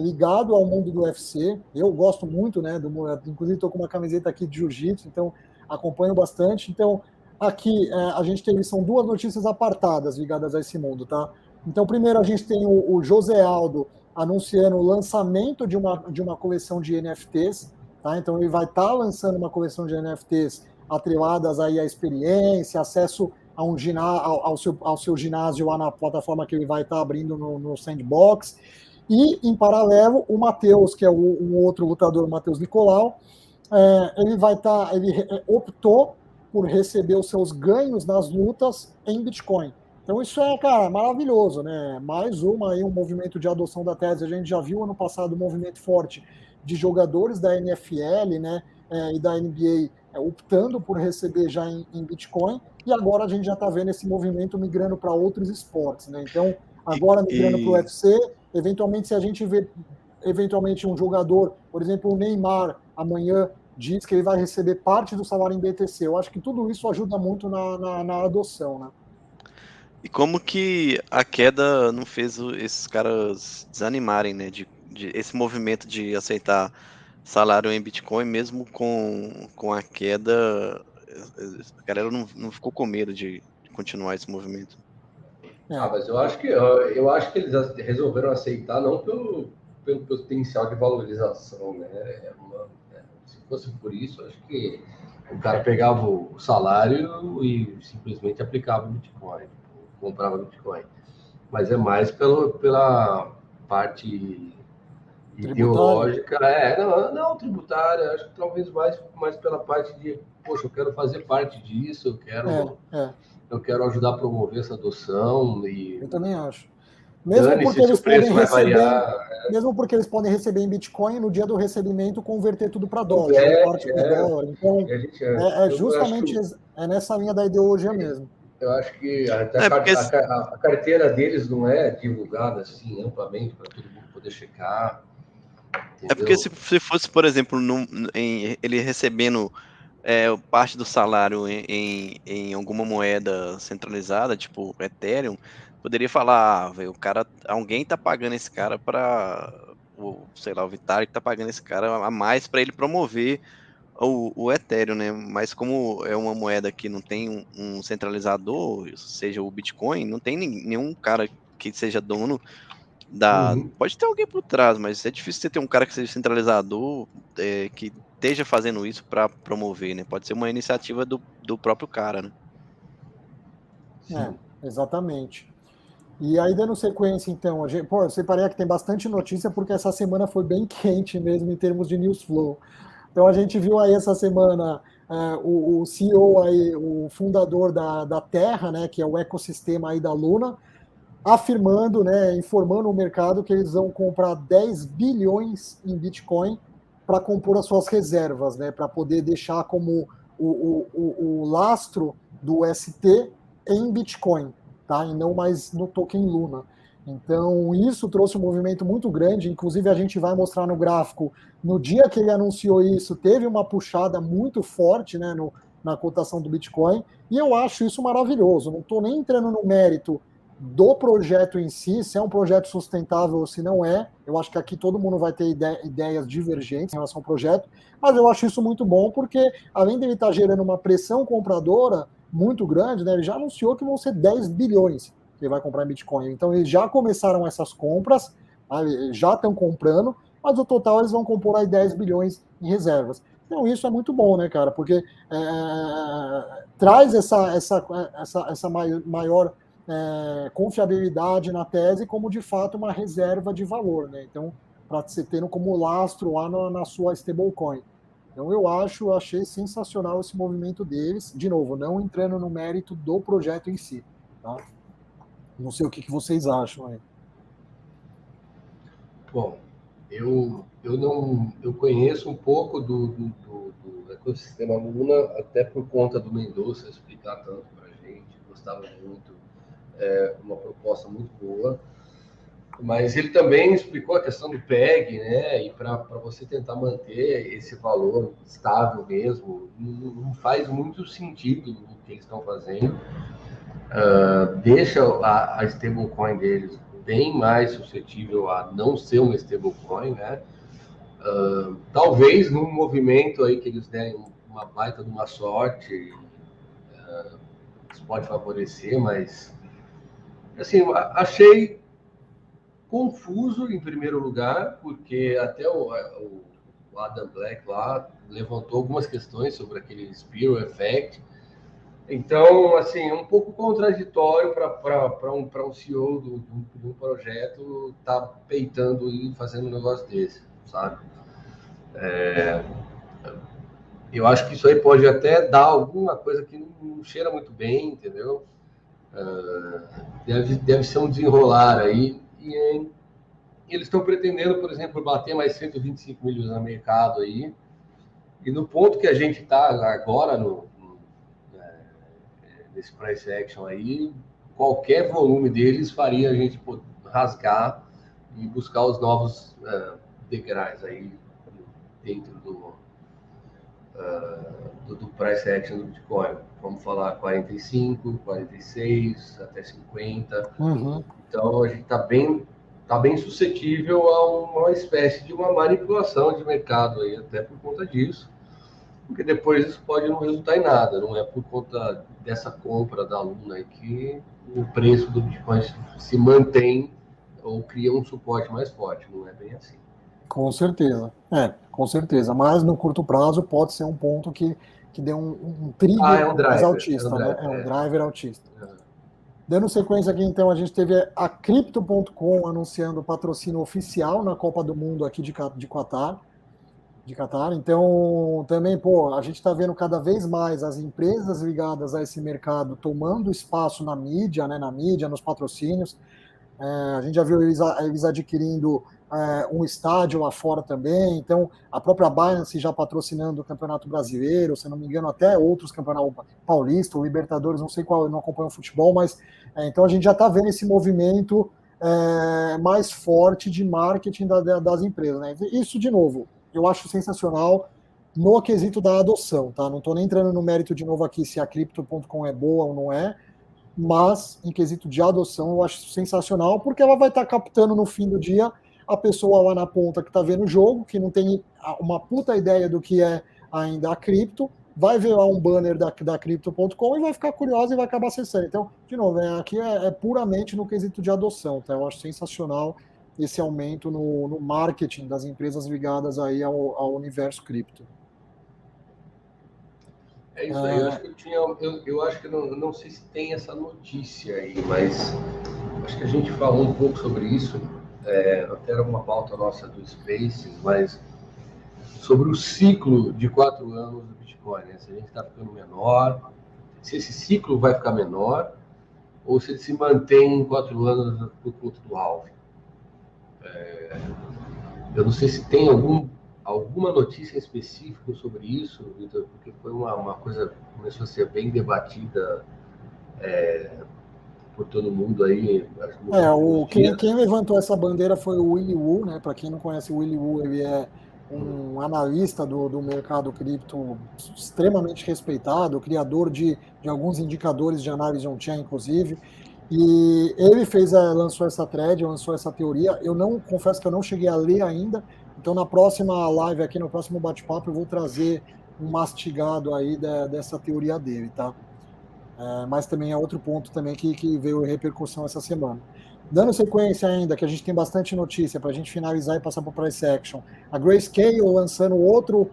ligado ao mundo do UFC. Eu gosto muito, né, inclusive estou com uma camiseta aqui de jiu-jitsu, então acompanho bastante. Então, aqui a gente são duas notícias apartadas ligadas a esse mundo, tá? Então, primeiro a gente tem o José Aldo anunciando o lançamento de uma coleção de NFTs, tá? Então, ele vai estar lançando uma coleção de NFTs atreladas aí à experiência, acesso ao seu ginásio lá na plataforma que ele vai estar abrindo no Sandbox. E, em paralelo, o Matheus, que é um outro lutador, o Matheus Nicolau, ele optou por receber os seus ganhos nas lutas em Bitcoin. Então isso cara, maravilhoso, né? Mais um movimento de adoção da tese. A gente já viu ano passado um movimento forte de jogadores da NFL, né, e da NBA optando por receber já em Bitcoin, e agora a gente já está vendo esse movimento migrando para outros esportes, né? Então, agora migrando para o UFC, eventualmente, se a gente vê um jogador, por exemplo, o Neymar, amanhã diz que ele vai receber parte do salário em BTC. Eu acho que tudo isso ajuda muito na adoção, né? E como que a queda não fez esses caras desanimarem, né? De esse movimento de aceitar salário em Bitcoin, mesmo com a queda, a galera não ficou com medo de continuar esse movimento. Mas eu acho que eles resolveram aceitar não pelo potencial de valorização, né? Se fosse por isso, acho que o cara pegava o salário e simplesmente aplicava o Bitcoin, comprava Bitcoin. Mas é mais pela parte ideológica, não tributária, acho que talvez mais pela parte de, poxa, eu quero fazer parte disso, eu quero ajudar a promover essa adoção. Eu também acho. Mesmo porque eles podem receber em Bitcoin, no dia do recebimento converter tudo para dólar, parte do dólar. Então, justamente nessa linha da ideologia mesmo. Eu acho que a carteira deles não é divulgada assim amplamente para todo mundo poder checar. Entendeu? É porque se fosse, por exemplo, ele recebendo parte do salário em alguma moeda centralizada, tipo Ethereum, poderia falar, alguém tá pagando esse cara para, sei lá, o Vitalik tá pagando esse cara a mais para ele promover o Ethereum, né? Mas como é uma moeda que não tem um centralizador, seja o Bitcoin, não tem nenhum cara que seja dono Pode ter alguém por trás, mas é difícil você ter um cara que seja centralizador, que esteja fazendo isso para promover, né? Pode ser uma iniciativa do próprio cara, né? Exatamente. E aí, dando sequência, então, eu separei que tem bastante notícia, porque essa semana foi bem quente mesmo em termos de news flow. Então, a gente viu aí essa semana o CEO aí, o fundador da Terra, né, que é o ecossistema aí da Luna, afirmando, né, informando o mercado que eles vão comprar 10 bilhões em Bitcoin para compor as suas reservas, né, para poder deixar como o lastro do ST em Bitcoin, tá, e não mais no token Luna. Então, isso trouxe um movimento muito grande, inclusive a gente vai mostrar no gráfico, no dia que ele anunciou isso, teve uma puxada muito forte, né, na cotação do Bitcoin, e eu acho isso maravilhoso, não estou nem entrando no mérito do projeto em si, se é um projeto sustentável ou se não é. Eu acho que aqui todo mundo vai ter ideias divergentes em relação ao projeto, mas eu acho isso muito bom, porque além dele estar gerando uma pressão compradora muito grande, né, ele já anunciou que vão ser 10 bilhões que ele vai comprar em Bitcoin. Então eles já começaram essas compras, já estão comprando, mas o total eles vão compor aí 10 bilhões em reservas. Então isso é muito bom, né, cara, porque traz essa maior confiabilidade na tese como, de fato, uma reserva de valor, né? Então, para você tendo como lastro lá na sua stablecoin. Então, achei sensacional esse movimento deles. De novo, não entrando no mérito do projeto em si, tá? Não sei o que vocês acham aí. Bom, eu conheço um pouco do ecossistema Luna, até por conta do Mendonça explicar tanto para a gente, gostava muito. Uma proposta muito boa, mas ele também explicou a questão do PEG, né? E para você tentar manter esse valor estável mesmo, não faz muito sentido o que eles estão fazendo. Deixa a stablecoin deles bem mais suscetível a não ser uma stablecoin, né? Talvez num movimento aí que eles derem uma baita de uma sorte, isso pode favorecer, mas assim, achei confuso em primeiro lugar, porque até o Adam Black lá levantou algumas questões sobre aquele Spiral Effect. Então, assim, um pouco contraditório para um CEO de um projeto estar peitando e fazendo um negócio desse, sabe? Eu acho que isso aí pode até dar alguma coisa que não cheira muito bem, entendeu? Deve ser um desenrolar aí. E eles estão pretendendo, por exemplo, bater mais 125 milhões no mercado aí. E no ponto que a gente está agora nesse price action aí, qualquer volume deles faria a gente rasgar e buscar os novos degraus aí dentro do price action do Bitcoin. Vamos falar 45, 46, até 50. Uhum. Então a gente está bem suscetível a uma espécie de uma manipulação de mercado aí, até por conta disso. Porque depois isso pode não resultar em nada. Não é por conta dessa compra da Luna aí que o preço do Bitcoin se mantém ou cria um suporte mais forte. Não é bem assim. Com certeza. Com certeza. Mas no curto prazo pode ser um ponto que dê um trigger mais autista, né? É um driver autista. Dando sequência aqui, então, a gente teve a Crypto.com anunciando o patrocínio oficial na Copa do Mundo aqui de Qatar. Então, também, a gente está vendo cada vez mais as empresas ligadas a esse mercado tomando espaço na mídia, né? Na mídia, nos patrocínios. A gente já viu eles adquirindo um estádio lá fora também. Então, a própria Binance já patrocinando o Campeonato Brasileiro, se não me engano, até outros campeonatos, Paulista, o Libertadores, não sei qual, eu não acompanho o futebol, mas então a gente já está vendo esse movimento mais forte de marketing das empresas, né? Isso, de novo, eu acho sensacional no quesito da adoção, tá? Não estou nem entrando no mérito de novo aqui se a Crypto.com é boa ou não é, mas em quesito de adoção eu acho sensacional, porque ela vai estar captando no fim do dia a pessoa lá na ponta que está vendo o jogo, que não tem uma puta ideia do que é ainda a cripto, vai ver lá um banner da Crypto.com e vai ficar curiosa e vai acabar acessando. Então, de novo, aqui é puramente no quesito de adoção, tá? Eu acho sensacional esse aumento no marketing das empresas ligadas aí ao universo cripto. É isso aí, eu acho que não sei se tem essa notícia aí, mas acho que a gente falou um pouco sobre isso, até era uma pauta nossa do Space, mas sobre o ciclo de 4 anos do Bitcoin, né? Se a gente está ficando menor, se esse ciclo vai ficar menor, ou se ele se mantém em 4 anos por conta do halving. Eu não sei se tem alguma notícia específica sobre isso, Vitor, porque foi uma coisa que começou a ser bem debatida por todo mundo aí. Quem levantou essa bandeira foi o Willy Woo, né? Para quem não conhece o Willy Woo, ele é um analista do mercado cripto extremamente respeitado, criador de alguns indicadores de análise on-chain, inclusive. E ele lançou essa thread, lançou essa teoria. Eu não confesso que eu não cheguei a ler ainda. Então, na próxima live aqui, no próximo bate-papo, eu vou trazer um mastigado aí dessa teoria dele, tá? Mas também é outro ponto também que veio repercussão essa semana. Dando sequência ainda, que a gente tem bastante notícia para a gente finalizar e passar para o price action. A Grayscale lançando outro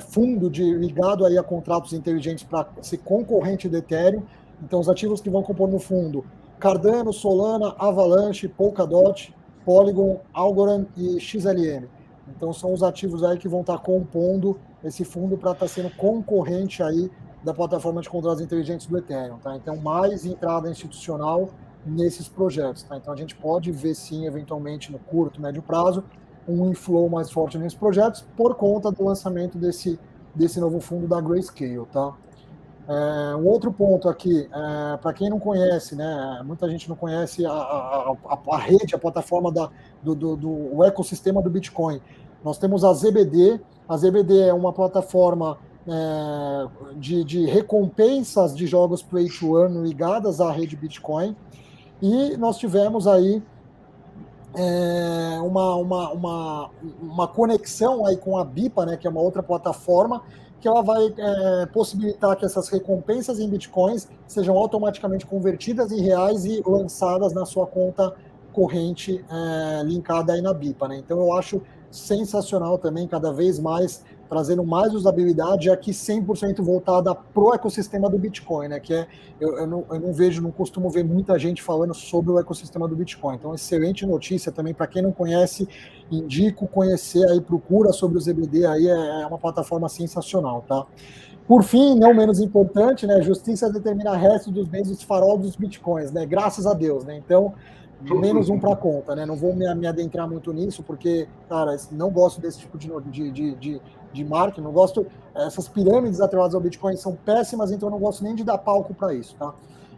fundo ligado aí a contratos inteligentes para ser concorrente do Ethereum. Então, os ativos que vão compor no fundo: Cardano, Solana, Avalanche, Polkadot, Polygon, Algorand e XLM. Então, são os ativos aí que vão estar compondo esse fundo para estar sendo concorrente aí da plataforma de contratos inteligentes do Ethereum, tá? Então, mais entrada institucional nesses projetos, tá? Então, a gente pode ver, sim, eventualmente, no curto, médio prazo, um inflow mais forte nesses projetos por conta do lançamento desse novo fundo da Grayscale, tá? Um outro ponto aqui, para quem não conhece, né, muita gente não conhece a rede, a plataforma do ecossistema do Bitcoin. Nós temos a ZBD. A ZBD é uma plataforma de recompensas de jogos Play to Earn ligadas à rede Bitcoin. E nós tivemos aí uma conexão aí com a BIPA, né, que é uma outra plataforma, que ela vai possibilitar que essas recompensas em bitcoins sejam automaticamente convertidas em reais e lançadas na sua conta corrente linkada aí na BIPA, né? Então eu acho sensacional também, cada vez mais trazendo mais usabilidade, aqui 100% voltada pro ecossistema do Bitcoin, né? Que eu não costumo ver muita gente falando sobre o ecossistema do Bitcoin. Então, excelente notícia também para quem não conhece, indico conhecer aí, procura sobre o ZBD aí, é uma plataforma sensacional, tá? Por fim, não menos importante, né? Justiça determina o resto dos bens dos farol dos Bitcoins, né? Graças a Deus, né? Então, menos um para conta, né? Não vou me adentrar muito nisso, porque, cara, não gosto desse tipo de marketing, não gosto. Essas pirâmides atreladas ao Bitcoin são péssimas, então eu não gosto nem de dar palco para isso, tá?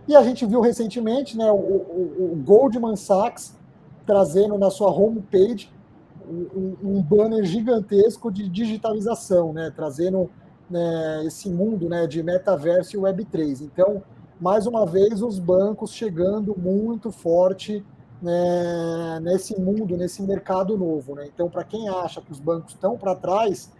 E a gente viu recentemente, né, o Goldman Sachs trazendo na sua homepage um banner gigantesco de digitalização, né? Trazendo esse mundo, né, de metaverso e Web3. Então, mais uma vez, os bancos chegando muito forte nesse mundo, nesse mercado novo, né? Então, para quem acha que os bancos estão para trás,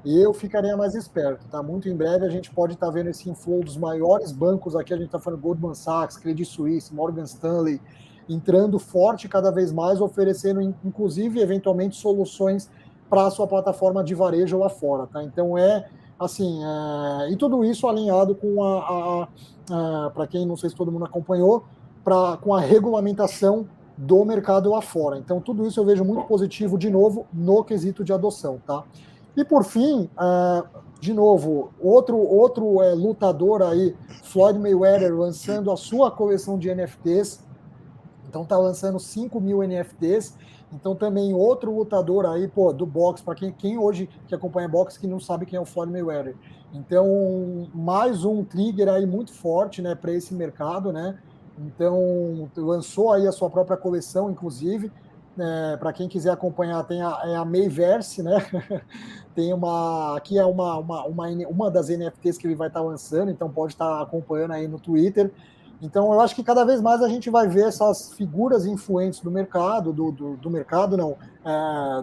eu ficaria mais esperto, tá? Muito em breve a gente pode estar vendo esse inflow dos maiores bancos aqui, a gente está falando Goldman Sachs, Credit Suisse, Morgan Stanley, entrando forte cada vez mais, oferecendo, inclusive, eventualmente, soluções para a sua plataforma de varejo lá fora, tá? Então, assim, e tudo isso alinhado com para quem não sei se todo mundo acompanhou, com a regulamentação do mercado lá fora. Então, tudo isso eu vejo muito positivo, de novo, no quesito de adoção, tá? E, por fim, de novo, outro lutador aí, Floyd Mayweather, lançando a sua coleção de NFTs. Então, está lançando 5.000 NFTs. Então, também outro lutador aí, do boxe, para quem hoje que acompanha boxe, que não sabe quem é o Floyd Mayweather. Então, mais um trigger aí muito forte, né, para esse mercado, né? Então, lançou aí a sua própria coleção, inclusive. Para quem quiser acompanhar, tem a Mayverse, né? Tem aqui é uma das NFTs que ele vai estar lançando, então pode estar acompanhando aí no Twitter. Então, eu acho que cada vez mais a gente vai ver essas figuras influentes do mercado, do mercado não,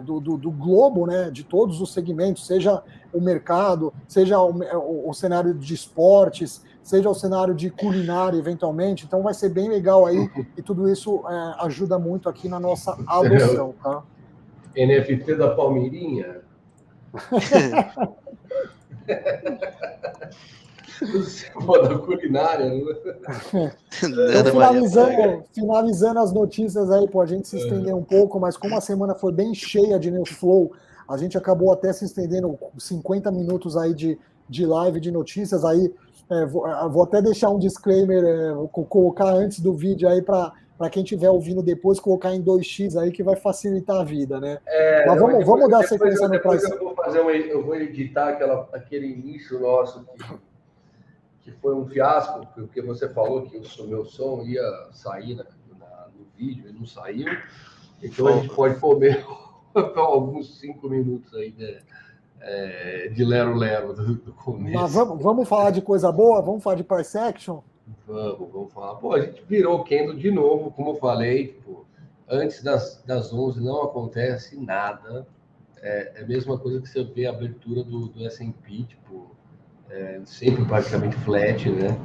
do globo, né, de todos os segmentos, seja o mercado, seja o cenário de esportes, seja o cenário de culinária, eventualmente. Então, vai ser bem legal aí, e tudo isso ajuda muito aqui na nossa adoção, tá? NFT da Palmeirinha? Da culinária, né? Então, finalizando as notícias aí, a gente se estender um pouco, mas como a semana foi bem cheia de News Flow, a gente acabou até se estendendo 50 minutos aí de live de notícias aí. Vou até deixar um disclaimer, colocar antes do vídeo aí para quem estiver ouvindo depois, colocar em 2x aí, que vai facilitar a vida, né? Mas vamos dar sequência no próximo. Eu vou editar aquele início nosso que foi um fiasco, porque você falou que o meu som ia sair no vídeo, e não saiu. Então a gente pode comer alguns 5 minutos aí de lero-lero do começo. Mas vamos falar de coisa boa? Vamos falar de price action? Vamos falar. Pô, a gente virou o candle de novo, como eu falei, tipo, antes das 11 não acontece nada. É a mesma coisa que você vê a abertura do S&P, tipo, sempre praticamente flat, né?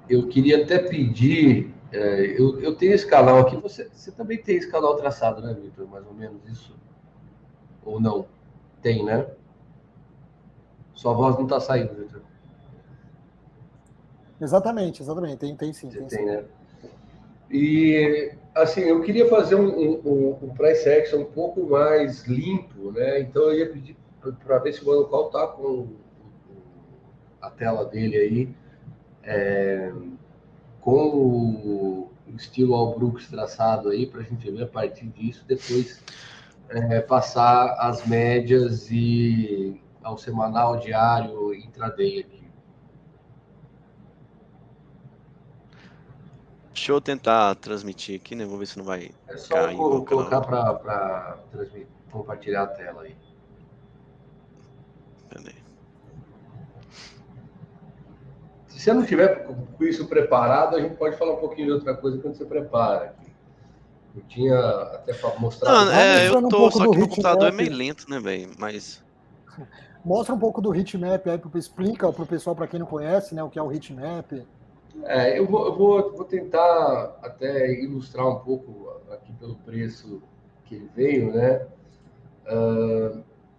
Eu queria até pedir, eu tenho esse canal aqui, você também tem esse canal traçado, né, Vitor? Mais ou menos isso? Ou não? Tem, né? Sua voz não está saindo, Vitor. Exatamente. Tem sim, Você tem tem, sim. né? E, assim, eu queria fazer um price action um pouco mais limpo, né? Então, eu ia pedir para ver se o Mano Call tá com a tela dele aí, com o estilo All Brooks traçado aí, para a gente ver a partir disso, depois passar as médias e ao semanal, diário, intraday aqui. Deixa eu tentar transmitir aqui, né? Vou ver se não vai É só cair igual aquela colocar hora. para compartilhar a tela aí. Peraí. Se você não tiver com isso preparado, a gente pode falar um pouquinho de outra coisa quando você prepara aqui. Eu tinha até mostrado. Não, Vai eu mostrando um tô, pouco só do que meu computador é heatmap. meio lento, né, velho? Mas. Mostra um pouco do heatmap aí, explica para o pessoal, para quem não conhece, né, o que é o heatmap. Eu vou tentar até ilustrar um pouco aqui pelo preço que ele veio, né?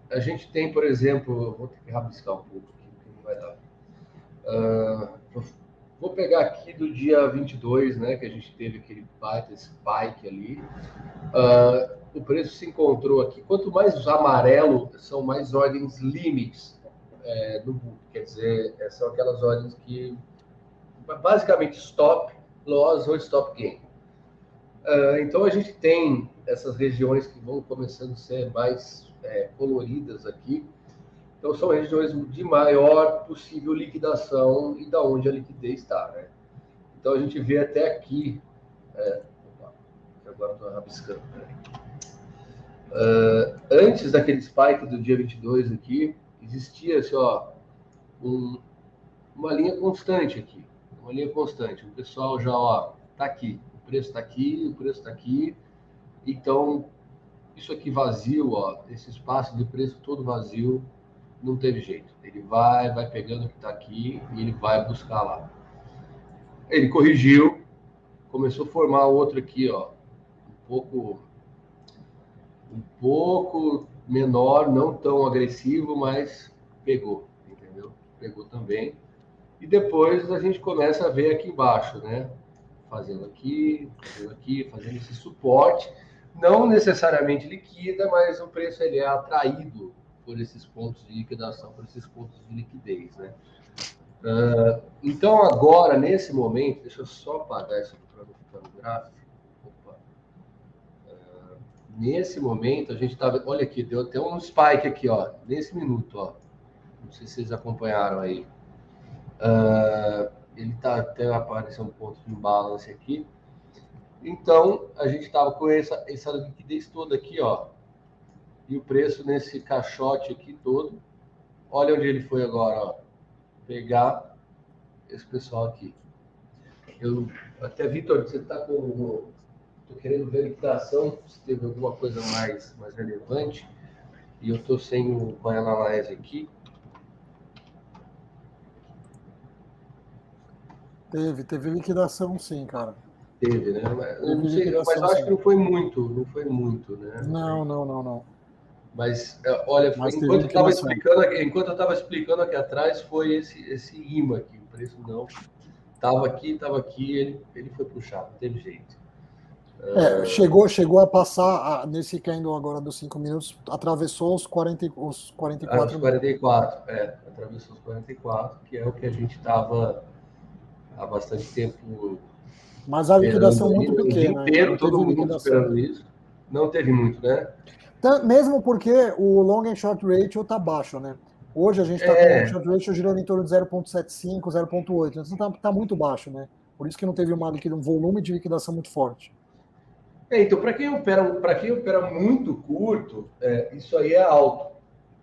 A gente tem, por exemplo, vou ter que rabiscar um pouco aqui, porque não vai dar. Vou pegar aqui do dia 22, né, que a gente teve aquele baita spike ali. O preço se encontrou aqui. Quanto mais amarelo, são mais ordens limits no book. Quer dizer, são aquelas ordens que basicamente stop loss ou stop gain. Então a gente tem essas regiões que vão começando a ser mais coloridas aqui. Então são regiões de maior possível liquidação e da onde a liquidez está, né? Então a gente vê até aqui, agora estou rabiscando, antes daquele spike do dia 22 aqui, existia assim, uma linha constante aqui, uma linha constante. O pessoal já, tá aqui, o preço está aqui, o preço está aqui. Então, isso aqui vazio, esse espaço de preço todo vazio, não teve jeito. Ele vai pegando o que está aqui e ele vai buscar lá. Ele corrigiu, começou a formar outro aqui, um pouco menor, não tão agressivo, mas pegou, entendeu? Pegou também. E depois a gente começa a ver aqui embaixo, né? Fazendo aqui, fazendo esse suporte. Não necessariamente liquida, mas o preço ele é atraído por esses pontos de liquidação, por esses pontos de liquidez, né? Então agora, nesse momento, deixa eu só apagar isso aqui para não ficar no gráfico. Opa. Nesse momento, a gente está... Olha aqui, deu até um spike aqui, nesse minuto, Não sei se vocês acompanharam aí. Ele está até aparecendo um ponto de imbalance aqui. Então, a gente estava com essa liquidez toda aqui, e o preço nesse caixote aqui todo. Olha onde ele foi agora, Pegar esse pessoal aqui. Até, Vitor, você está com... Estou querendo ver a liquidação, se teve alguma coisa mais relevante. E eu estou sem o Coin Analyze aqui. Teve liquidação sim, cara. Teve, né? Eu não sei, mas eu acho que não foi muito, né? Não. Mas, olha, enquanto eu estava explicando aqui atrás, foi esse imã aqui, o preço não. Estava aqui, ele foi puxado, não teve jeito. Chegou a passar, nesse candle agora dos 5 minutos, atravessou os 44. Os 44, atravessou os 44, que é o que a gente estava há bastante tempo. Mas a liquidação muito pequena. O dia inteiro, todo mundo esperando isso. Não teve muito, né? Mesmo porque o long and short ratio está baixo, né? Hoje a gente está com o short ratio girando em torno de 0,75, 0,8. Então está muito baixo, né? Por isso que não teve um volume de liquidação muito forte. Então, para quem opera muito curto, isso aí é alto.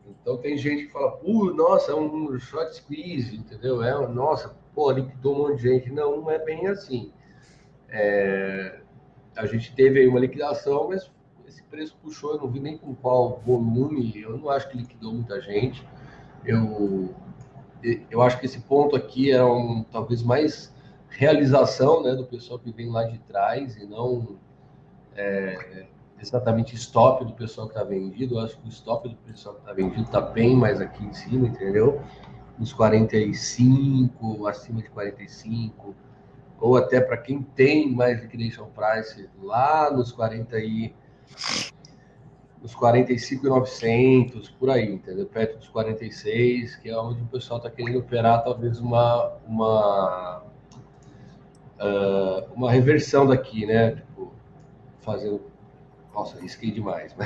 Então tem gente que fala, nossa, é um short squeeze, entendeu? Nossa, liquidou um monte de gente. Não é bem assim. A gente teve aí uma liquidação, mas esse preço puxou, eu não vi nem com qual volume, eu não acho que liquidou muita gente. Eu acho que esse ponto aqui é talvez mais realização, né, do pessoal que vem lá de trás e não exatamente stop do pessoal que está vendido. Eu acho que o stop do pessoal que está vendido está bem mais aqui em cima, entendeu? Nos 45, acima de 45, ou até para quem tem mais liquidation price lá nos 45.900, por aí, entendeu? Perto dos 46, que é onde o pessoal está querendo operar talvez uma reversão daqui, né? Tipo, fazendo. Nossa, risquei demais,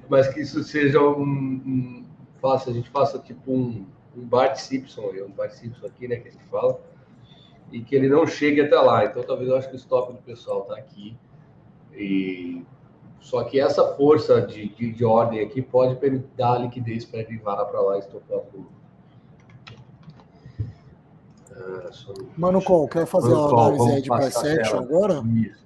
mas que isso seja a gente faça tipo um Bart Simpson, um Bart Simpson aqui, né? Que a gente fala, e que ele não chegue até lá. Então, talvez eu acho que o stop do pessoal está aqui. Só que essa força de ordem aqui pode dar liquidez para ele varar para lá e estopar tudo. Mano Col, quer fazer a análise aí de price action agora? Isso.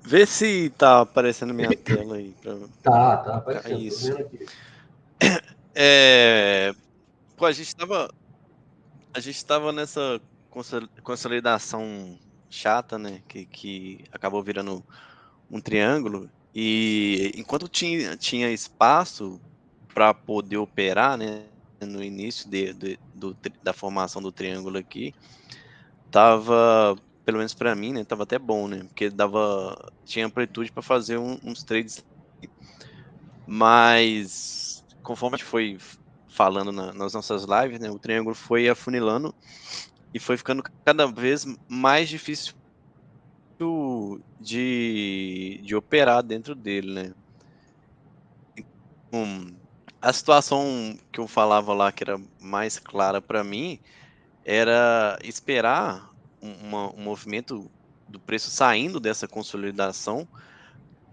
Vê se tá aparecendo minha tela aí. Tá aparecendo. Isso. Tô vendo aqui. Pô, a gente tava nessa consolidação chata, né? Que acabou virando um triângulo. E enquanto tinha espaço para poder operar, né? No início da formação do triângulo aqui, tava, pelo menos para mim, né? Tava até bom, né? Porque tinha amplitude para fazer uns trades. Mas conforme a gente foi falando nas nossas lives, né? O triângulo foi afunilando e foi ficando cada vez mais difícil de operar dentro dele, né? A situação que eu falava lá que era mais clara para mim era esperar um movimento do preço saindo dessa consolidação,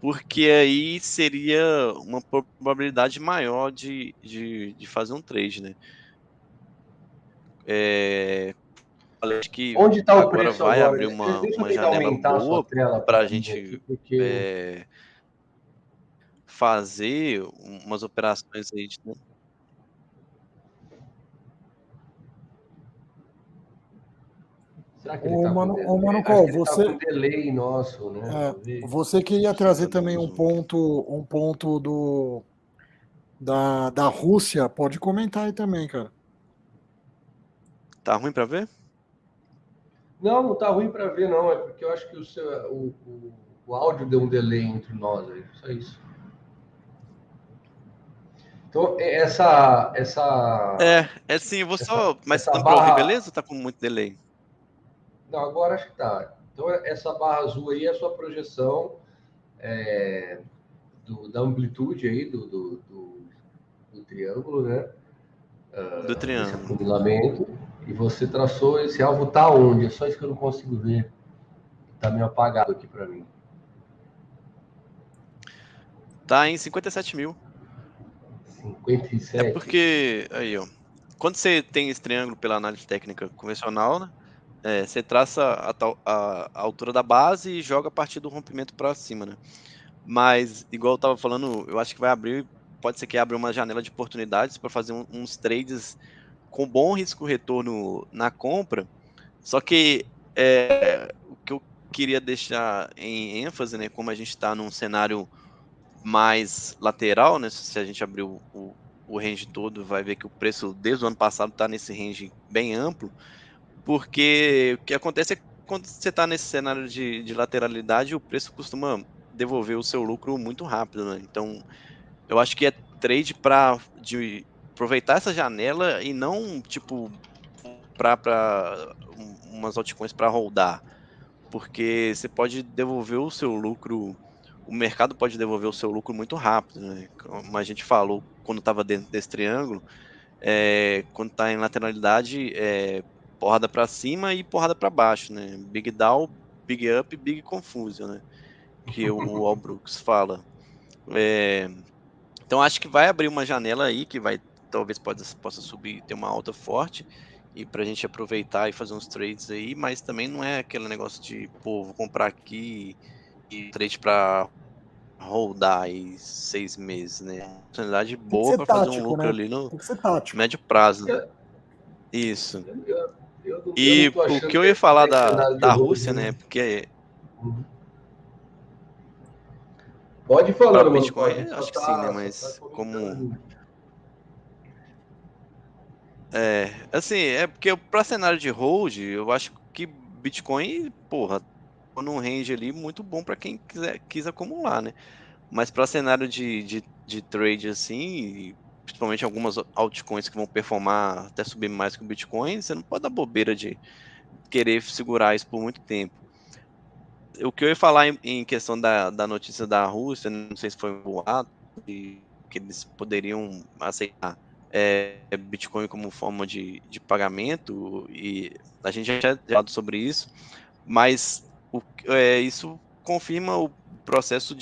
porque aí seria uma probabilidade maior de fazer um trade, né? Acho que Onde está o agora preço vai agora? abrir Deixa eu uma tentar janela aumentar a sua boa tela para a para mim aqui, gente porque fazer umas operações aí. será que ele está com delay? Mano Acho Col, que ele está com delay nosso, né? você queria trazer também um ponto da Rússia, pode comentar aí também, cara. Tá ruim para ver? Não tá ruim para ver, não. É porque eu acho que o áudio deu um delay entre nós aí. Só isso. Então, essa sim, eu vou só. Mas essa dá para ouvir, barra. beleza? Ou tá com muito delay? Não, agora acho que tá. Então, essa barra azul aí é a sua projeção da amplitude aí do triângulo, né? Do Desse triângulo. afunilamento. E você traçou esse alvo tá onde? É só isso que eu não consigo ver. Tá meio apagado aqui para mim. Tá em 57 mil. 57. É porque, aí, ó. Quando você tem esse triângulo pela análise técnica convencional, né? Você traça a altura da base e joga a partir do rompimento para cima, né? Mas, igual eu tava falando, eu acho que vai abrir, pode ser que abra uma janela de oportunidades para fazer uns trades com bom risco-retorno na compra. Só que o que eu queria deixar em ênfase, né? Como a gente está num cenário mais lateral, né? Se a gente abrir o range todo, vai ver que o preço desde o ano passado está nesse range bem amplo, porque o que acontece é que quando você está nesse cenário de lateralidade, o preço costuma devolver o seu lucro muito rápido, né? Então, eu acho que é trade para aproveitar essa janela e não, tipo, para umas altcoins para holdar, porque você pode devolver o seu lucro, o mercado pode devolver o seu lucro muito rápido, né? Como a gente falou quando estava dentro desse triângulo, quando está em lateralidade, porrada para cima e porrada para baixo, né? Big down, big up, big confusion, né? Que o Al Brooks fala. Então acho que vai abrir uma janela aí que vai, talvez possa subir, ter uma alta forte e pra gente aproveitar e fazer uns trades aí, mas também não é aquele negócio de, pô, vou comprar aqui e trade pra holdar aí 6 meses, né? É uma oportunidade Tem que boa ser para fazer um tático, lucro né? ali no Tem que ser tático. médio prazo. Eu, Isso. eu não E tô o achando que eu ia que falar tem cenário de da hold, Rússia, viu? né? Porque Pode ir para falando, mano. Bitcoin, A gente acho que sim, né? só tá Mas comentando como junto. assim, é porque para cenário de hold, eu acho que Bitcoin, porra, tá num range ali muito bom para quem quis acumular, né? Mas para cenário de trade assim, principalmente algumas altcoins que vão performar até subir mais que o Bitcoin, você não pode dar bobeira de querer segurar isso por muito tempo. O que eu ia falar em questão da notícia da Rússia, não sei se foi um boato, que eles poderiam aceitar Bitcoin como forma de pagamento, e a gente já tinha falado sobre isso, mas isso confirma o processo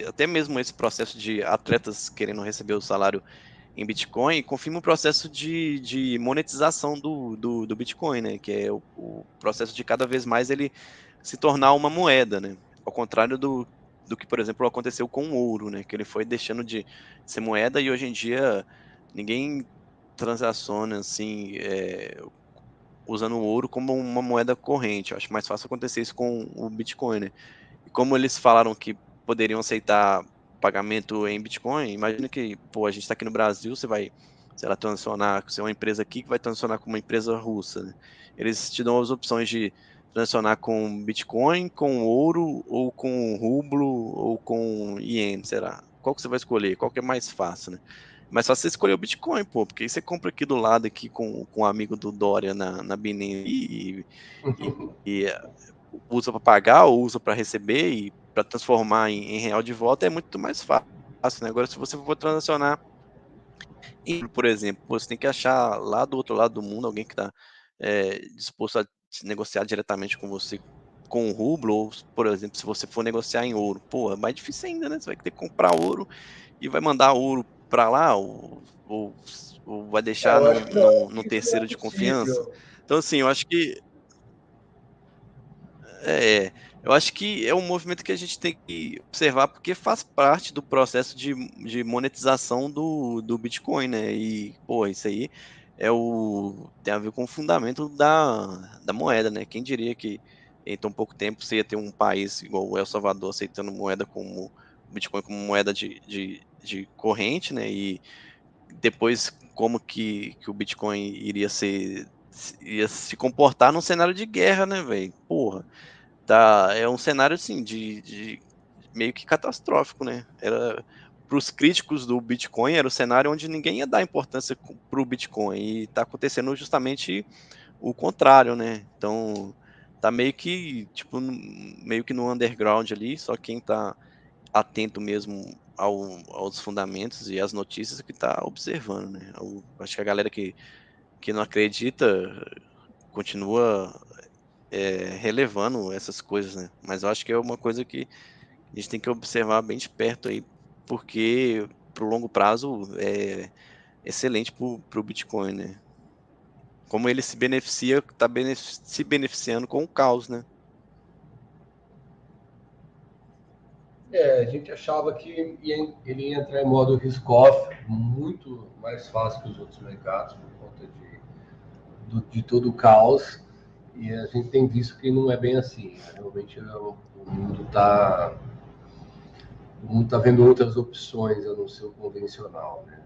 até mesmo esse processo de atletas querendo receber o salário em Bitcoin, confirma o processo de monetização do Bitcoin, né? Que é o processo de cada vez mais ele se tornar uma moeda, né? Ao contrário do que, por exemplo, aconteceu com o ouro, né? Que ele foi deixando de ser moeda e hoje em dia ninguém transaciona assim, usando o ouro como uma moeda corrente. Eu acho mais fácil acontecer isso com o Bitcoin, né? E como eles falaram que poderiam aceitar pagamento em Bitcoin, imagina que, pô, a gente está aqui no Brasil, você vai, sei lá, transacionar, você é uma empresa aqui que vai transacionar com uma empresa russa, né? Eles te dão as opções de transacionar com Bitcoin, com ouro, ou com rublo, ou com iene, será? Qual que você vai escolher? Qual que é mais fácil, né? Mas só você escolher o Bitcoin, pô, porque aí você compra aqui do lado aqui com um amigo do Dória na Binance e usa para pagar ou usa para receber e para transformar em real de volta é muito mais fácil, né? Agora, se você for transacionar por exemplo, você tem que achar lá do outro lado do mundo alguém que está disposto a negociar diretamente com você com o rublo, ou, por exemplo, se você for negociar em ouro, pô, é mais difícil ainda, né? Você vai ter que comprar ouro e vai mandar ouro para lá, ou vai deixar Eu acho que não, num isso não é terceiro de confiança. possível. Então, assim, é, eu acho que é um movimento que a gente tem que observar porque faz parte do processo de monetização do Bitcoin, né? E, pô, isso aí tem a ver com o fundamento da moeda, né? Quem diria que em tão pouco tempo você ia ter um país igual o El Salvador aceitando moeda como Bitcoin como moeda de corrente, né? E depois como que o Bitcoin ia se comportar num cenário de guerra, né, velho? Porra. É um cenário assim de meio que catastrófico, né? Era para os críticos do Bitcoin, era o cenário onde ninguém ia dar importância para o Bitcoin e está acontecendo justamente o contrário, né? Então tá meio que tipo meio que no underground ali, só quem tá atento mesmo aos fundamentos e às notícias que tá observando, né? Acho que a galera que não acredita continua relevando essas coisas, né? Mas eu acho que é uma coisa que a gente tem que observar bem de perto aí, porque pro longo prazo é excelente pro Bitcoin, né? Como ele se beneficia, tá se beneficiando com o caos, né? A gente achava que ele ia entrar em modo risk-off muito mais fácil que os outros mercados, por conta de todo o caos. E a gente tem visto que não é bem assim. Realmente o mundo tá vendo outras opções a não ser o convencional, né?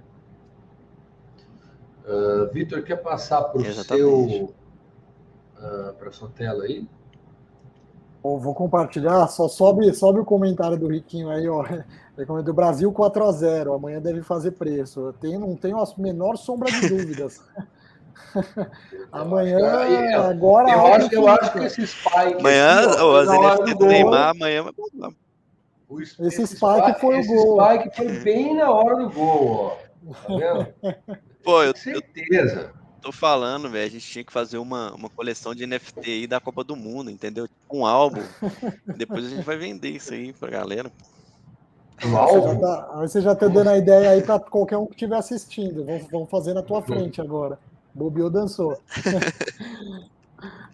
Vitor, quer passar Exatamente. para sua tela aí? Vou compartilhar, só sobe o comentário do Riquinho aí, ó. Recomendo Brasil 4-0, amanhã deve fazer preço. Não tenho a menor sombra de dúvidas. Amanhã, agora a hora Eu acho que infinita. esse spike aqui, Amanhã, ó, ó, foi as na hora do NFT do gol. Neymar, amanhã vai bombar. Esse spike foi o Esse gol. spike foi bem na hora do gol, ó. Tá vendo? Eu Pô, tenho certeza. tô falando, velho, a gente tinha que fazer uma coleção de NFT aí da Copa do Mundo, entendeu? Tipo um álbum. Depois a gente vai vender isso aí pra galera. Aí você já está dando a ideia aí para qualquer um que estiver assistindo. Vão fazer na tua frente agora. Bobeou, dançou.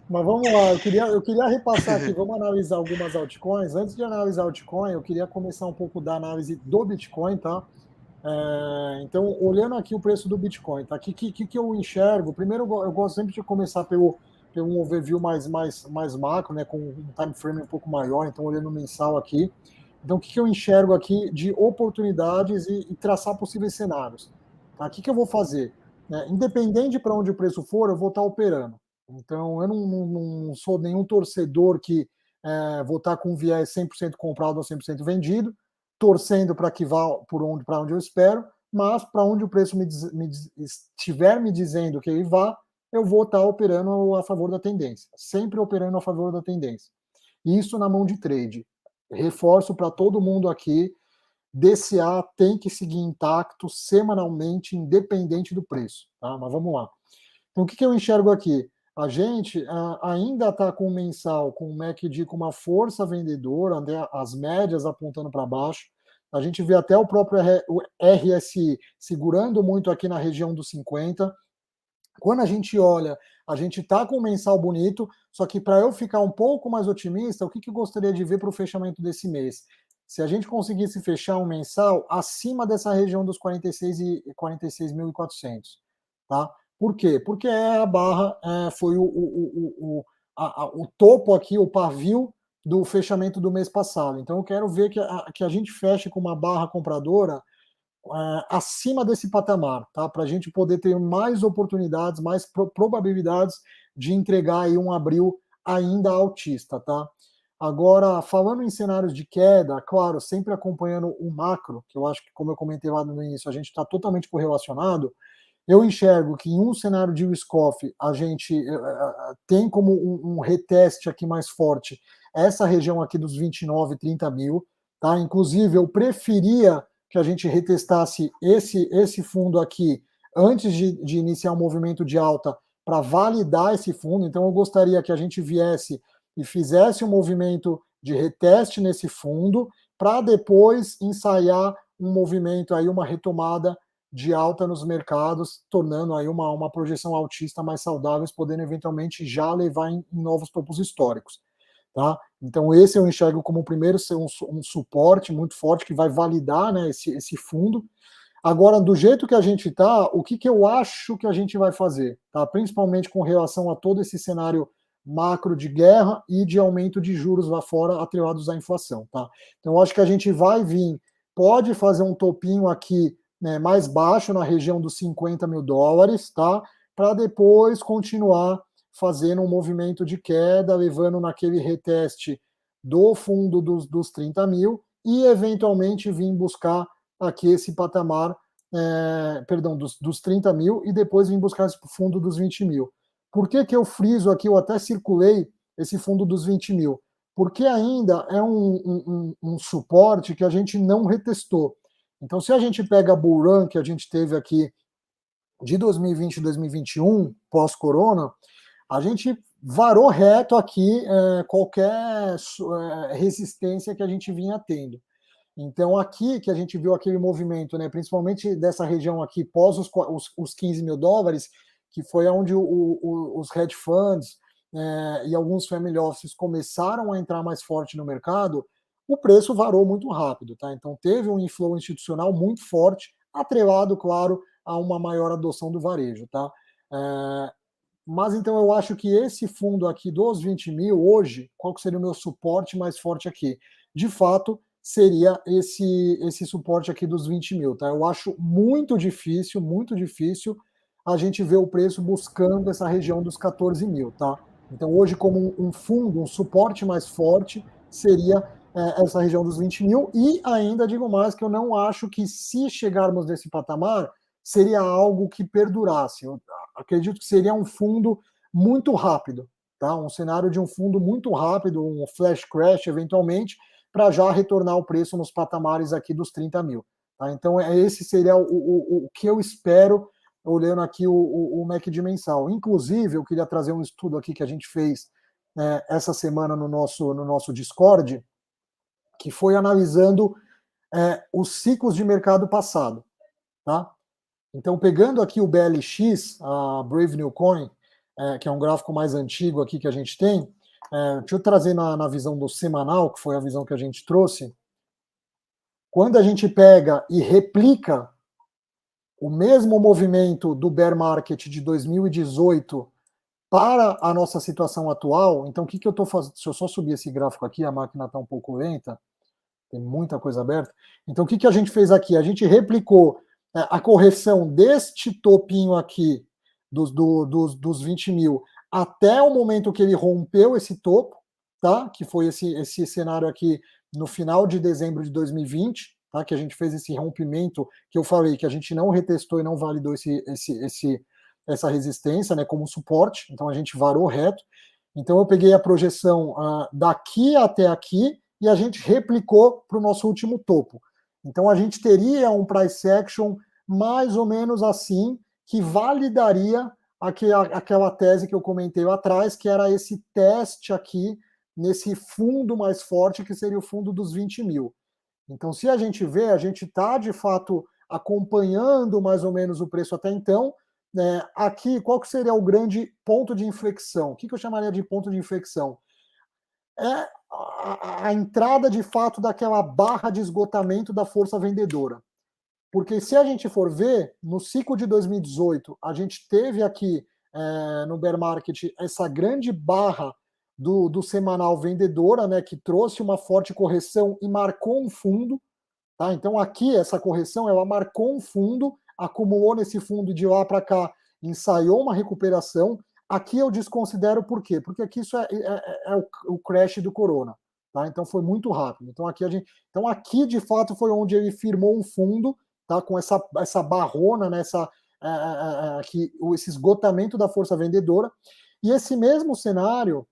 Mas vamos lá, eu queria repassar aqui, vamos analisar algumas altcoins. Antes de analisar altcoin, eu queria começar um pouco da análise do Bitcoin, tá? Então, olhando aqui o preço do Bitcoin, tá? O que eu enxergo? Primeiro, eu gosto sempre de começar pelo um overview mais macro, né? Com um time frame um pouco maior, então olhando o mensal aqui. Então, o que eu enxergo aqui de oportunidades e traçar possíveis cenários? Tá? O que eu vou fazer? Independente para onde o preço for, eu vou estar operando. Então, eu não sou nenhum torcedor que vou estar com viés 100% comprado ou 100% vendido, torcendo para que vá para onde eu espero, mas para onde o preço estiver me dizendo que ele vá, eu vou estar operando a favor da tendência, sempre operando a favor da tendência. Isso na mão de trade. Reforço para todo mundo aqui, DCA tem que seguir intacto semanalmente, independente do preço. Tá? Mas vamos lá. Então, o que eu enxergo aqui? A gente ainda está com o mensal, com o MACD com uma força vendedora, as médias apontando para baixo. A gente vê até o próprio RSI segurando muito aqui na região dos 50. Quando a gente olha, a gente está com um mensal bonito, só que para eu ficar um pouco mais otimista, o que eu gostaria de ver para o fechamento desse mês? Se a gente conseguisse fechar um mensal acima dessa região dos 46.400, tá? Por quê? Porque a barra foi o topo aqui, o pavio do fechamento do mês passado. Então eu quero ver que a gente feche com uma barra compradora acima desse patamar, tá? Para a gente poder ter mais oportunidades, mais probabilidades de entregar aí um abril ainda altista, tá? Agora, falando em cenários de queda, claro, sempre acompanhando o macro, que eu acho que, como eu comentei lá no início, a gente está totalmente correlacionado. Eu enxergo que em um cenário de risk-off, a gente tem como um reteste aqui mais forte essa região aqui dos 29, 30 mil, tá? Inclusive, eu preferia que a gente retestasse esse fundo aqui antes de iniciar um movimento de alta para validar esse fundo. Então, eu gostaria que a gente viesse e fizesse um movimento de reteste nesse fundo para depois ensaiar um movimento aí, uma retomada de alta nos mercados, tornando aí uma projeção altista mais saudável, podendo eventualmente já levar em novos topos históricos. Tá? Então esse eu enxergo como primeiro um suporte muito forte que vai validar, né, esse fundo. Agora, do jeito que a gente está, o que eu acho que a gente vai fazer? Tá? Principalmente com relação a todo esse cenário macro de guerra e de aumento de juros lá fora atrelados à inflação. Tá? Então eu acho que a gente vai vir, pode fazer um topinho aqui, né, mais baixo, na região dos 50 mil dólares, tá? Para depois continuar fazendo um movimento de queda, levando naquele reteste do fundo dos 30 mil e, eventualmente, vir buscar aqui esse patamar, dos 30 mil e depois vir buscar esse fundo dos 20 mil. Por que eu friso aqui, eu até circulei esse fundo dos 20 mil? Porque ainda é um suporte que a gente não retestou. Então, se a gente pega a bull run que a gente teve aqui de 2020 e 2021, pós-corona, a gente varou reto aqui qualquer resistência que a gente vinha tendo. Então, aqui que a gente viu aquele movimento, né, principalmente dessa região aqui, pós os 15 mil dólares, que foi onde os hedge funds e alguns family offices começaram a entrar mais forte no mercado, o preço varou muito rápido, tá? Então teve um inflow institucional muito forte, atrelado, claro, a uma maior adoção do varejo, tá? Mas então eu acho que esse fundo aqui dos 20 mil, hoje, qual que seria o meu suporte mais forte aqui? De fato, seria esse suporte aqui dos 20 mil, tá? Eu acho muito difícil a gente ver o preço buscando essa região dos 14 mil, tá? Então hoje, como um fundo, um suporte mais forte, seria essa região dos 20 mil, e ainda digo mais que eu não acho que, se chegarmos nesse patamar, seria algo que perdurasse. Eu acredito que seria um fundo muito rápido, tá? Um cenário de um fundo muito rápido, um flash crash, eventualmente, para já retornar o preço nos patamares aqui dos 30 mil. Tá? Então, esse seria o que eu espero, olhando aqui o MACD mensal. Inclusive, eu queria trazer um estudo aqui que a gente fez essa semana no nosso Discord, que foi analisando os ciclos de mercado passado, tá? Então, pegando aqui o BLX, a Brave New Coin, que é um gráfico mais antigo aqui que a gente tem, deixa eu trazer na visão do semanal, que foi a visão que a gente trouxe. Quando a gente pega e replica o mesmo movimento do bear market de 2018 para a nossa situação atual, então o que eu estou fazendo? Se eu só subir esse gráfico aqui, a máquina está um pouco lenta, tem muita coisa aberta. Então, o que a gente fez aqui? A gente replicou a correção deste topinho aqui, dos 20 mil, até o momento que ele rompeu esse topo, tá? Que foi esse cenário aqui no final de dezembro de 2020, tá? Que a gente fez esse rompimento, que eu falei que a gente não retestou e não validou essa resistência, né, como suporte, então a gente varou reto. Então eu peguei a projeção daqui até aqui, e a gente replicou para o nosso último topo. Então a gente teria um price action mais ou menos assim, que validaria aquela tese que eu comentei lá atrás, que era esse teste aqui, nesse fundo mais forte, que seria o fundo dos 20 mil. Então, se a gente vê, a gente está, de fato, acompanhando mais ou menos o preço até então. Aqui, qual que seria o grande ponto de inflexão? O que eu chamaria de ponto de inflexão? É a entrada, de fato, daquela barra de esgotamento da força vendedora. Porque se a gente for ver, no ciclo de 2018, a gente teve aqui no bear market essa grande barra do semanal vendedora, né, que trouxe uma forte correção e marcou um fundo. Tá? Então aqui, essa correção, ela marcou um fundo, acumulou nesse fundo, de lá para cá, ensaiou uma recuperação. Aqui eu desconsidero por quê? Porque aqui isso é o crash do corona. Tá? Então foi muito rápido. Então aqui, de fato, foi onde ele firmou um fundo, tá? Com essa barrona, né? Esse esgotamento da força vendedora. E esse mesmo cenário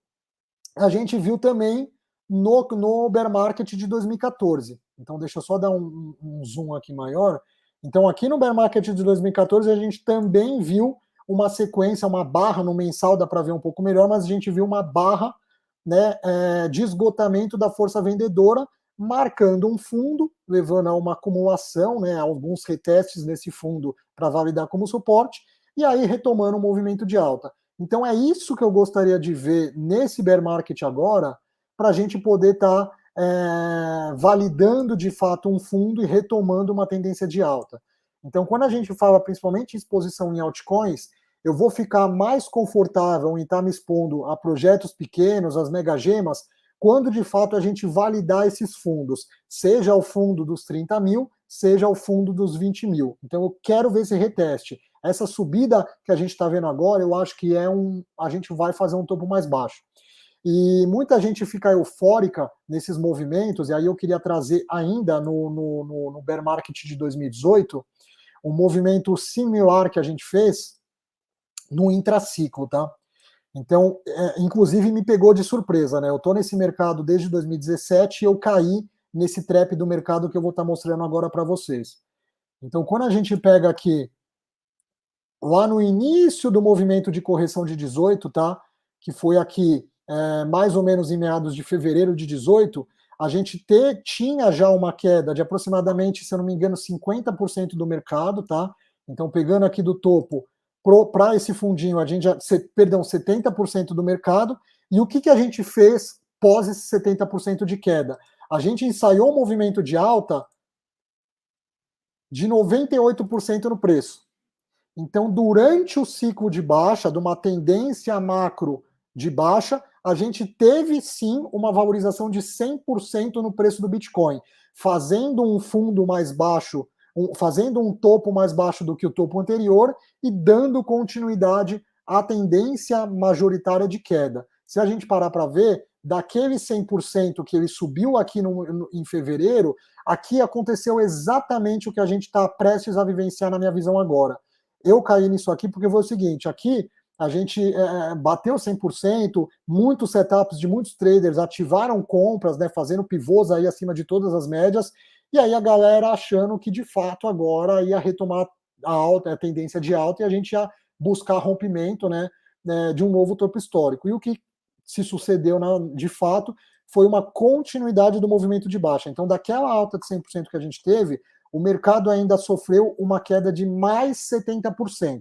a gente viu também no bear market de 2014. Então deixa eu só dar um zoom aqui maior. Então aqui no bear market de 2014 a gente também viu uma sequência, uma barra no mensal, dá para ver um pouco melhor, mas a gente viu uma barra, né, de esgotamento da força vendedora, marcando um fundo, levando a uma acumulação, né, alguns retestes nesse fundo para validar como suporte, e aí retomando um movimento de alta. Então é isso que eu gostaria de ver nesse bear market agora, para a gente poder estar validando de fato um fundo e retomando uma tendência de alta. Então, quando a gente fala principalmente em exposição em altcoins, eu vou ficar mais confortável em estar me expondo a projetos pequenos, as megagemas, quando de fato a gente validar esses fundos, seja o fundo dos 30 mil, seja o fundo dos 20 mil. Então, eu quero ver esse reteste. Essa subida que a gente está vendo agora, eu acho que a gente vai fazer um topo mais baixo. E muita gente fica eufórica nesses movimentos, e aí eu queria trazer ainda no bear market de 2018, um movimento similar que a gente fez no intraciclo, tá? Então, inclusive me pegou de surpresa, né? Eu tô nesse mercado desde 2017 e eu caí nesse trap do mercado que eu vou estar mostrando agora para vocês. Então, quando a gente pega aqui, lá no início do movimento de correção de 18, tá? Que foi aqui, mais ou menos em meados de fevereiro de 18, a gente tinha já uma queda de aproximadamente, se eu não me engano, 50% do mercado, tá? Então, pegando aqui do topo para esse fundinho, a gente já, 70% do mercado. E o que a gente fez pós esse 70% de queda? A gente ensaiou um movimento de alta de 98% no preço. Então, durante o ciclo de baixa, de uma tendência macro de baixa, a gente teve sim uma valorização de 100% no preço do Bitcoin, fazendo um fundo mais baixo, fazendo um topo mais baixo do que o topo anterior e dando continuidade à tendência majoritária de queda. Se a gente parar para ver, daquele 100% que ele subiu aqui em fevereiro, aqui aconteceu exatamente o que a gente está prestes a vivenciar na minha visão agora. Eu caí nisso aqui porque foi o seguinte, aqui a gente bateu 100%, muitos setups de muitos traders ativaram compras, né, fazendo pivôs aí acima de todas as médias, e aí a galera achando que de fato agora ia retomar a tendência de alta e a gente ia buscar rompimento, né, de um novo topo histórico. E o que se sucedeu de fato foi uma continuidade do movimento de baixa. Então, daquela alta de 100% que a gente teve, o mercado ainda sofreu uma queda de mais 70%.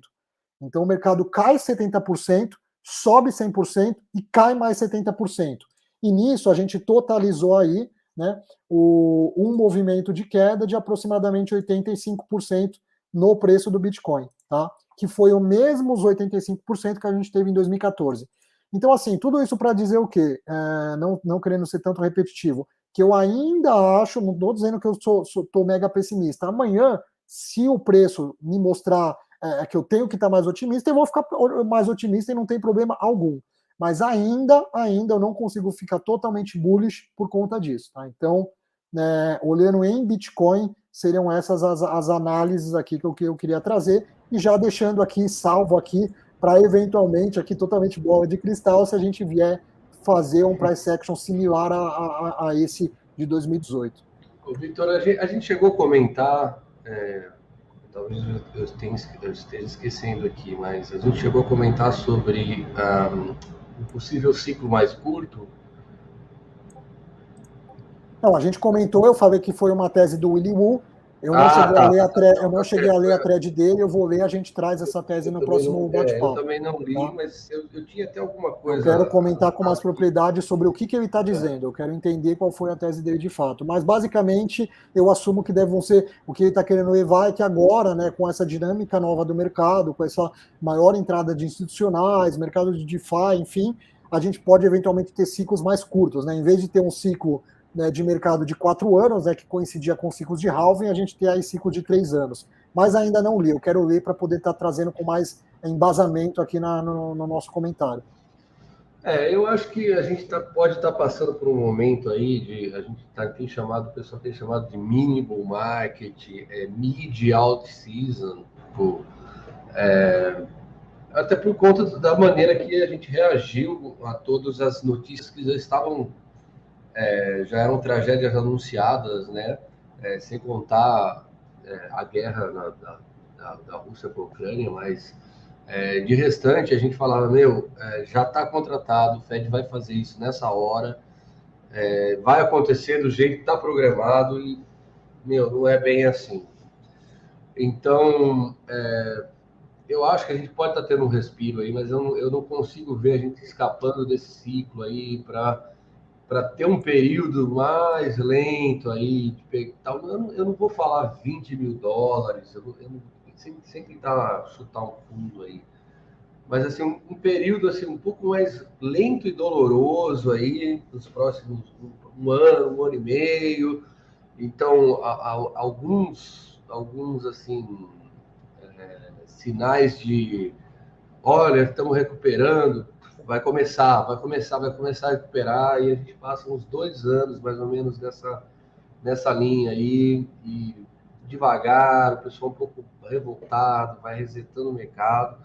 Então, o mercado cai 70%, sobe 100% e cai mais 70%. E nisso, a gente totalizou aí, né, um movimento de queda de aproximadamente 85% no preço do Bitcoin, tá? Que foi o mesmo os 85% que a gente teve em 2014. Então, assim, tudo isso para dizer o quê? Não querendo ser tanto repetitivo, que eu ainda acho, não estou dizendo que eu estou mega pessimista. Amanhã, se o preço me mostrar que eu tenho que estar mais otimista, eu vou ficar mais otimista e não tem problema algum. Mas ainda eu não consigo ficar totalmente bullish por conta disso. Tá? Então, olhando em Bitcoin, seriam essas as análises aqui que eu queria trazer, e já deixando aqui, salvo aqui, para eventualmente, aqui totalmente bola de cristal, se a gente vier fazer um price action similar a esse de 2018. Victor, a gente chegou a comentar, talvez eu esteja esquecendo aqui, mas a gente chegou a comentar sobre um possível ciclo mais curto. Não, a gente comentou, eu falei que foi uma tese do Willy Woo. Eu não cheguei a ler a thread dele, eu vou ler, a gente traz essa tese no próximo bate-papo. Eu também não li, tá? Mas eu tinha até alguma coisa... Eu quero comentar com mais propriedade sobre o que ele está dizendo, eu quero entender qual foi a tese dele de fato. Mas, basicamente, eu assumo que devem ser... O que ele está querendo levar é que agora, né, com essa dinâmica nova do mercado, com essa maior entrada de institucionais, mercado de DeFi, enfim, a gente pode, eventualmente, ter ciclos mais curtos, né? Em vez de ter um ciclo... de mercado de 4 anos, que coincidia com ciclos de halving, a gente tem aí ciclo de 3 anos. Mas ainda não li, eu quero ler para poder estar trazendo com mais embasamento aqui no nosso comentário. Eu acho que a gente pode estar passando por um momento aí o pessoal tem chamado de mini bull market, mid alt season, até por conta da maneira que a gente reagiu a todas as notícias que já eram tragédias anunciadas, né? Sem contar a guerra da Rússia com a Ucrânia, mas de restante a gente falava, já está contratado, o Fed vai fazer isso nessa hora, vai acontecer do jeito que está programado e, não é bem assim. Então, eu acho que a gente pode estar tendo um respiro aí, mas eu não consigo ver a gente escapando desse ciclo aí para ter um período mais lento aí, eu não vou falar 20 mil dólares, eu sem tentar chutar um fundo aí, mas assim, um período assim, um pouco mais lento e doloroso aí, nos próximos um ano e meio. Então, alguns assim, sinais de, olha, estamos recuperando, vai começar a recuperar, e a gente passa uns 2 anos, mais ou menos, nessa linha aí, e devagar, o pessoal um pouco revoltado, vai resetando o mercado,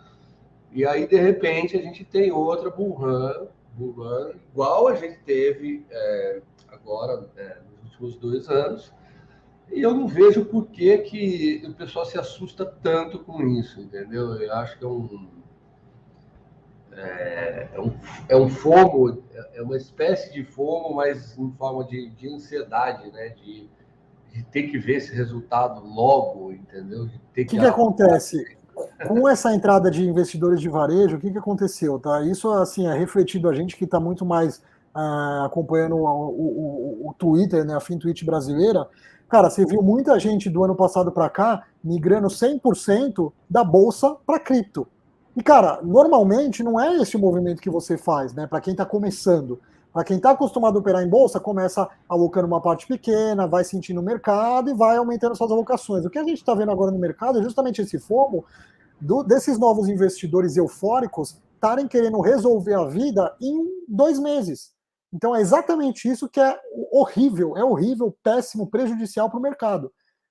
e aí, de repente, a gente tem outra bull run, igual a gente teve agora, nos últimos 2 anos, e eu não vejo por que o pessoal se assusta tanto com isso, entendeu? Eu acho que é um FOMO, é uma espécie de FOMO, mas em forma de ansiedade, né? De ter que ver esse resultado logo, entendeu? O que acontece? Com essa entrada de investidores de varejo, o que aconteceu? Tá? Isso assim, é refletido a gente que está muito mais acompanhando o Twitter, né, a FinTwitch brasileira. Cara, você viu muita gente do ano passado para cá migrando 100% da bolsa para cripto. E, cara, normalmente não é esse o movimento que você faz, né? Para quem está começando. Para quem está acostumado a operar em bolsa, começa alocando uma parte pequena, vai sentindo o mercado e vai aumentando suas alocações. O que a gente está vendo agora no mercado é justamente esse FOMO desses novos investidores eufóricos estarem querendo resolver a vida em 2 meses. Então é exatamente isso que é horrível, péssimo, prejudicial para o mercado.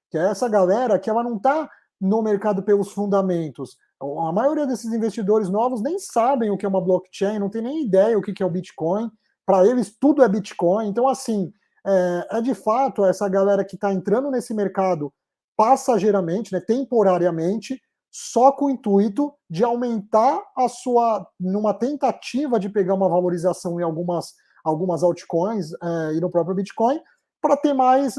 Que é essa galera que ela não está no mercado pelos fundamentos. A maioria desses investidores novos nem sabem o que é uma blockchain, não tem nem ideia o que é o Bitcoin. Para eles tudo é Bitcoin. Então, assim, de fato essa galera que está entrando nesse mercado passageiramente, né, temporariamente, só com o intuito de aumentar numa tentativa de pegar uma valorização em algumas algumas altcoins e no próprio Bitcoin, para ter mais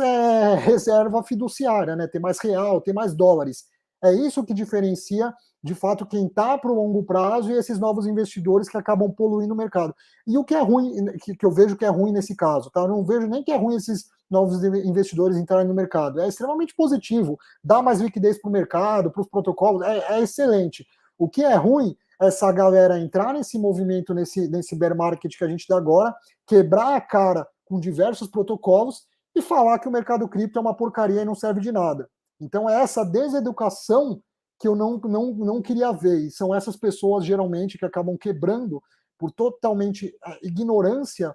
reserva fiduciária, né? Ter mais real, ter mais dólares. É isso que diferencia, de fato, quem está para o longo prazo e esses novos investidores que acabam poluindo o mercado. E o que é ruim, que eu vejo que é ruim nesse caso, tá? Eu não vejo nem que é ruim esses novos investidores entrarem no mercado. É extremamente positivo, dá mais liquidez para o mercado, para os protocolos, é excelente. O que é ruim é essa galera entrar nesse movimento, nesse bear market que a gente dá agora, quebrar a cara com diversos protocolos e falar que o mercado cripto é uma porcaria e não serve de nada. Então é essa deseducação que eu não queria ver. E são essas pessoas, geralmente, que acabam quebrando por totalmente ignorância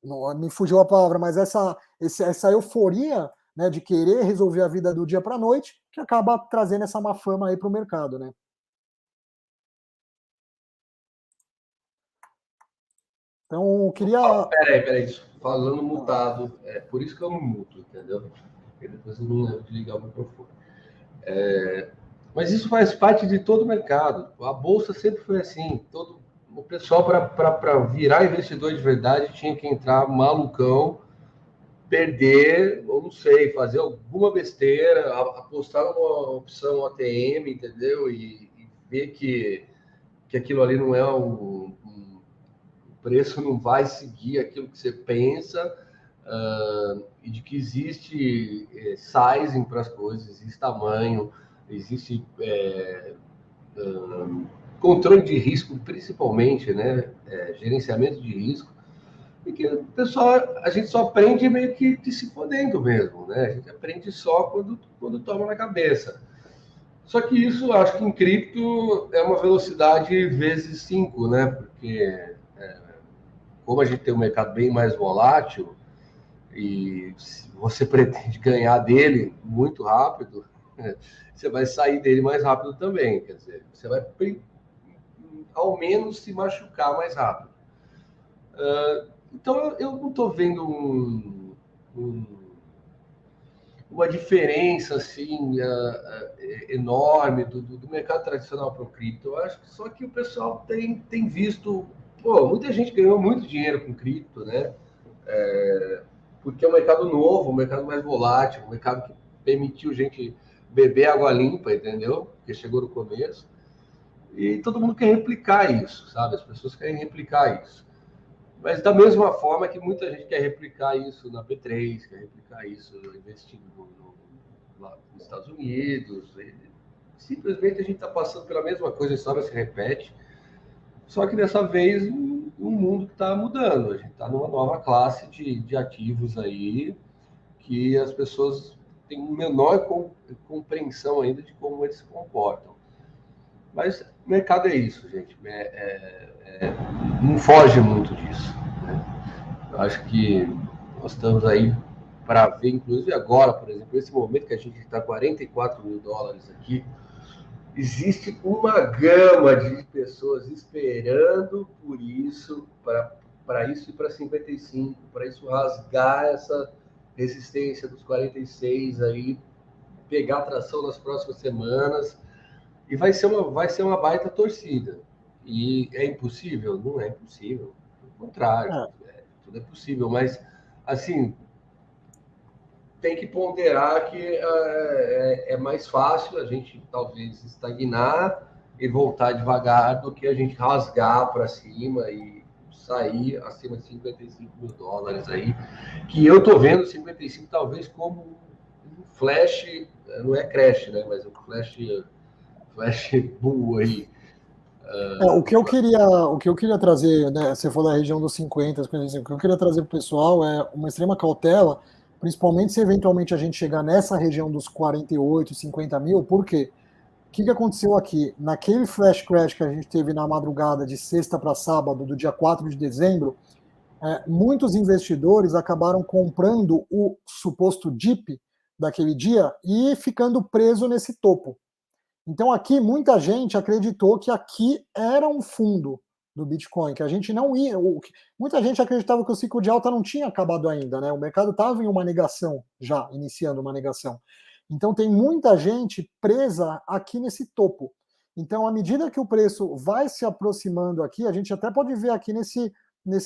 não, me fugiu a palavra, mas essa euforia, né, de querer resolver a vida do dia para a noite, que acaba trazendo essa má fama aí para o mercado, né? Então, eu queria... Peraí, falando mutado, por isso que eu não muto, entendeu? Porque depois eu não lembro de ligar o microfone. Mas isso faz parte de todo o mercado. A Bolsa sempre foi assim. O pessoal, para virar investidor de verdade, tinha que entrar malucão, perder, ou não sei, fazer alguma besteira, apostar numa opção ATM, entendeu? E ver que aquilo ali não é o preço, não vai seguir aquilo que você pensa, e de que existe sizing para as coisas, existe tamanho, existe controle de risco, principalmente, né? Gerenciamento de risco. E que o pessoal, a gente só aprende meio que se fodendo mesmo, né? A gente aprende só quando toma na cabeça. Só que isso, acho que em cripto é uma velocidade vezes 5, né? Porque como a gente tem um mercado bem mais volátil e você pretende ganhar dele muito rápido, você vai sair dele mais rápido também. Quer dizer, você vai ao menos se machucar mais rápido. Então, eu não estou vendo uma diferença assim enorme do mercado tradicional para o cripto. Eu acho que só que o pessoal tem visto... Pô, muita gente ganhou muito dinheiro com cripto, né? Porque é um mercado novo, um mercado mais volátil, um mercado que permitiu gente beber água limpa, entendeu? Porque chegou no começo. E todo mundo quer replicar isso, sabe? As pessoas querem replicar isso. Mas da mesma forma que muita gente quer replicar isso na B3, quer replicar isso investindo lá nos Estados Unidos. Simplesmente a gente está passando pela mesma coisa, a história se repete. Só que dessa vez o mundo está mudando. A gente está numa nova classe de ativos aí que as pessoas têm menor compreensão ainda de como eles se comportam. Mas o mercado é isso, gente. Não foge muito disso, né? Eu acho que nós estamos aí para ver, inclusive agora, por exemplo, nesse momento que a gente está $44 mil aqui, existe uma gama de pessoas esperando por isso, para isso ir para 55, para isso rasgar essa resistência dos 46 aí, pegar tração nas próximas semanas, e vai ser uma baita torcida. E é impossível? Não é impossível. Ao contrário, tudo é possível. Mas, assim, tem que ponderar que é mais fácil a gente, talvez, estagnar e voltar devagar do que a gente rasgar para cima e sair acima de $55 mil aí. Que eu estou vendo 55 talvez como um flash, não é crash, né? Mas um flash bull aí. O que eu queria trazer, né, você falou da região dos 50, 55, o que eu queria trazer para o pessoal é uma extrema cautela, principalmente se eventualmente a gente chegar nessa região dos 48, 50 mil. Por quê? O que aconteceu aqui? Naquele flash crash que a gente teve na madrugada de sexta para sábado, do dia 4 de dezembro, muitos investidores acabaram comprando o suposto dip daquele dia e ficando preso nesse topo. Então aqui muita gente acreditou que aqui era um fundo do Bitcoin, que a gente não ia... Muita gente acreditava que o ciclo de alta não tinha acabado ainda, né? O mercado estava em uma negação já, iniciando uma negação. Então tem muita gente presa aqui nesse topo. Então, à medida que o preço vai se aproximando aqui, a gente até pode ver aqui nesse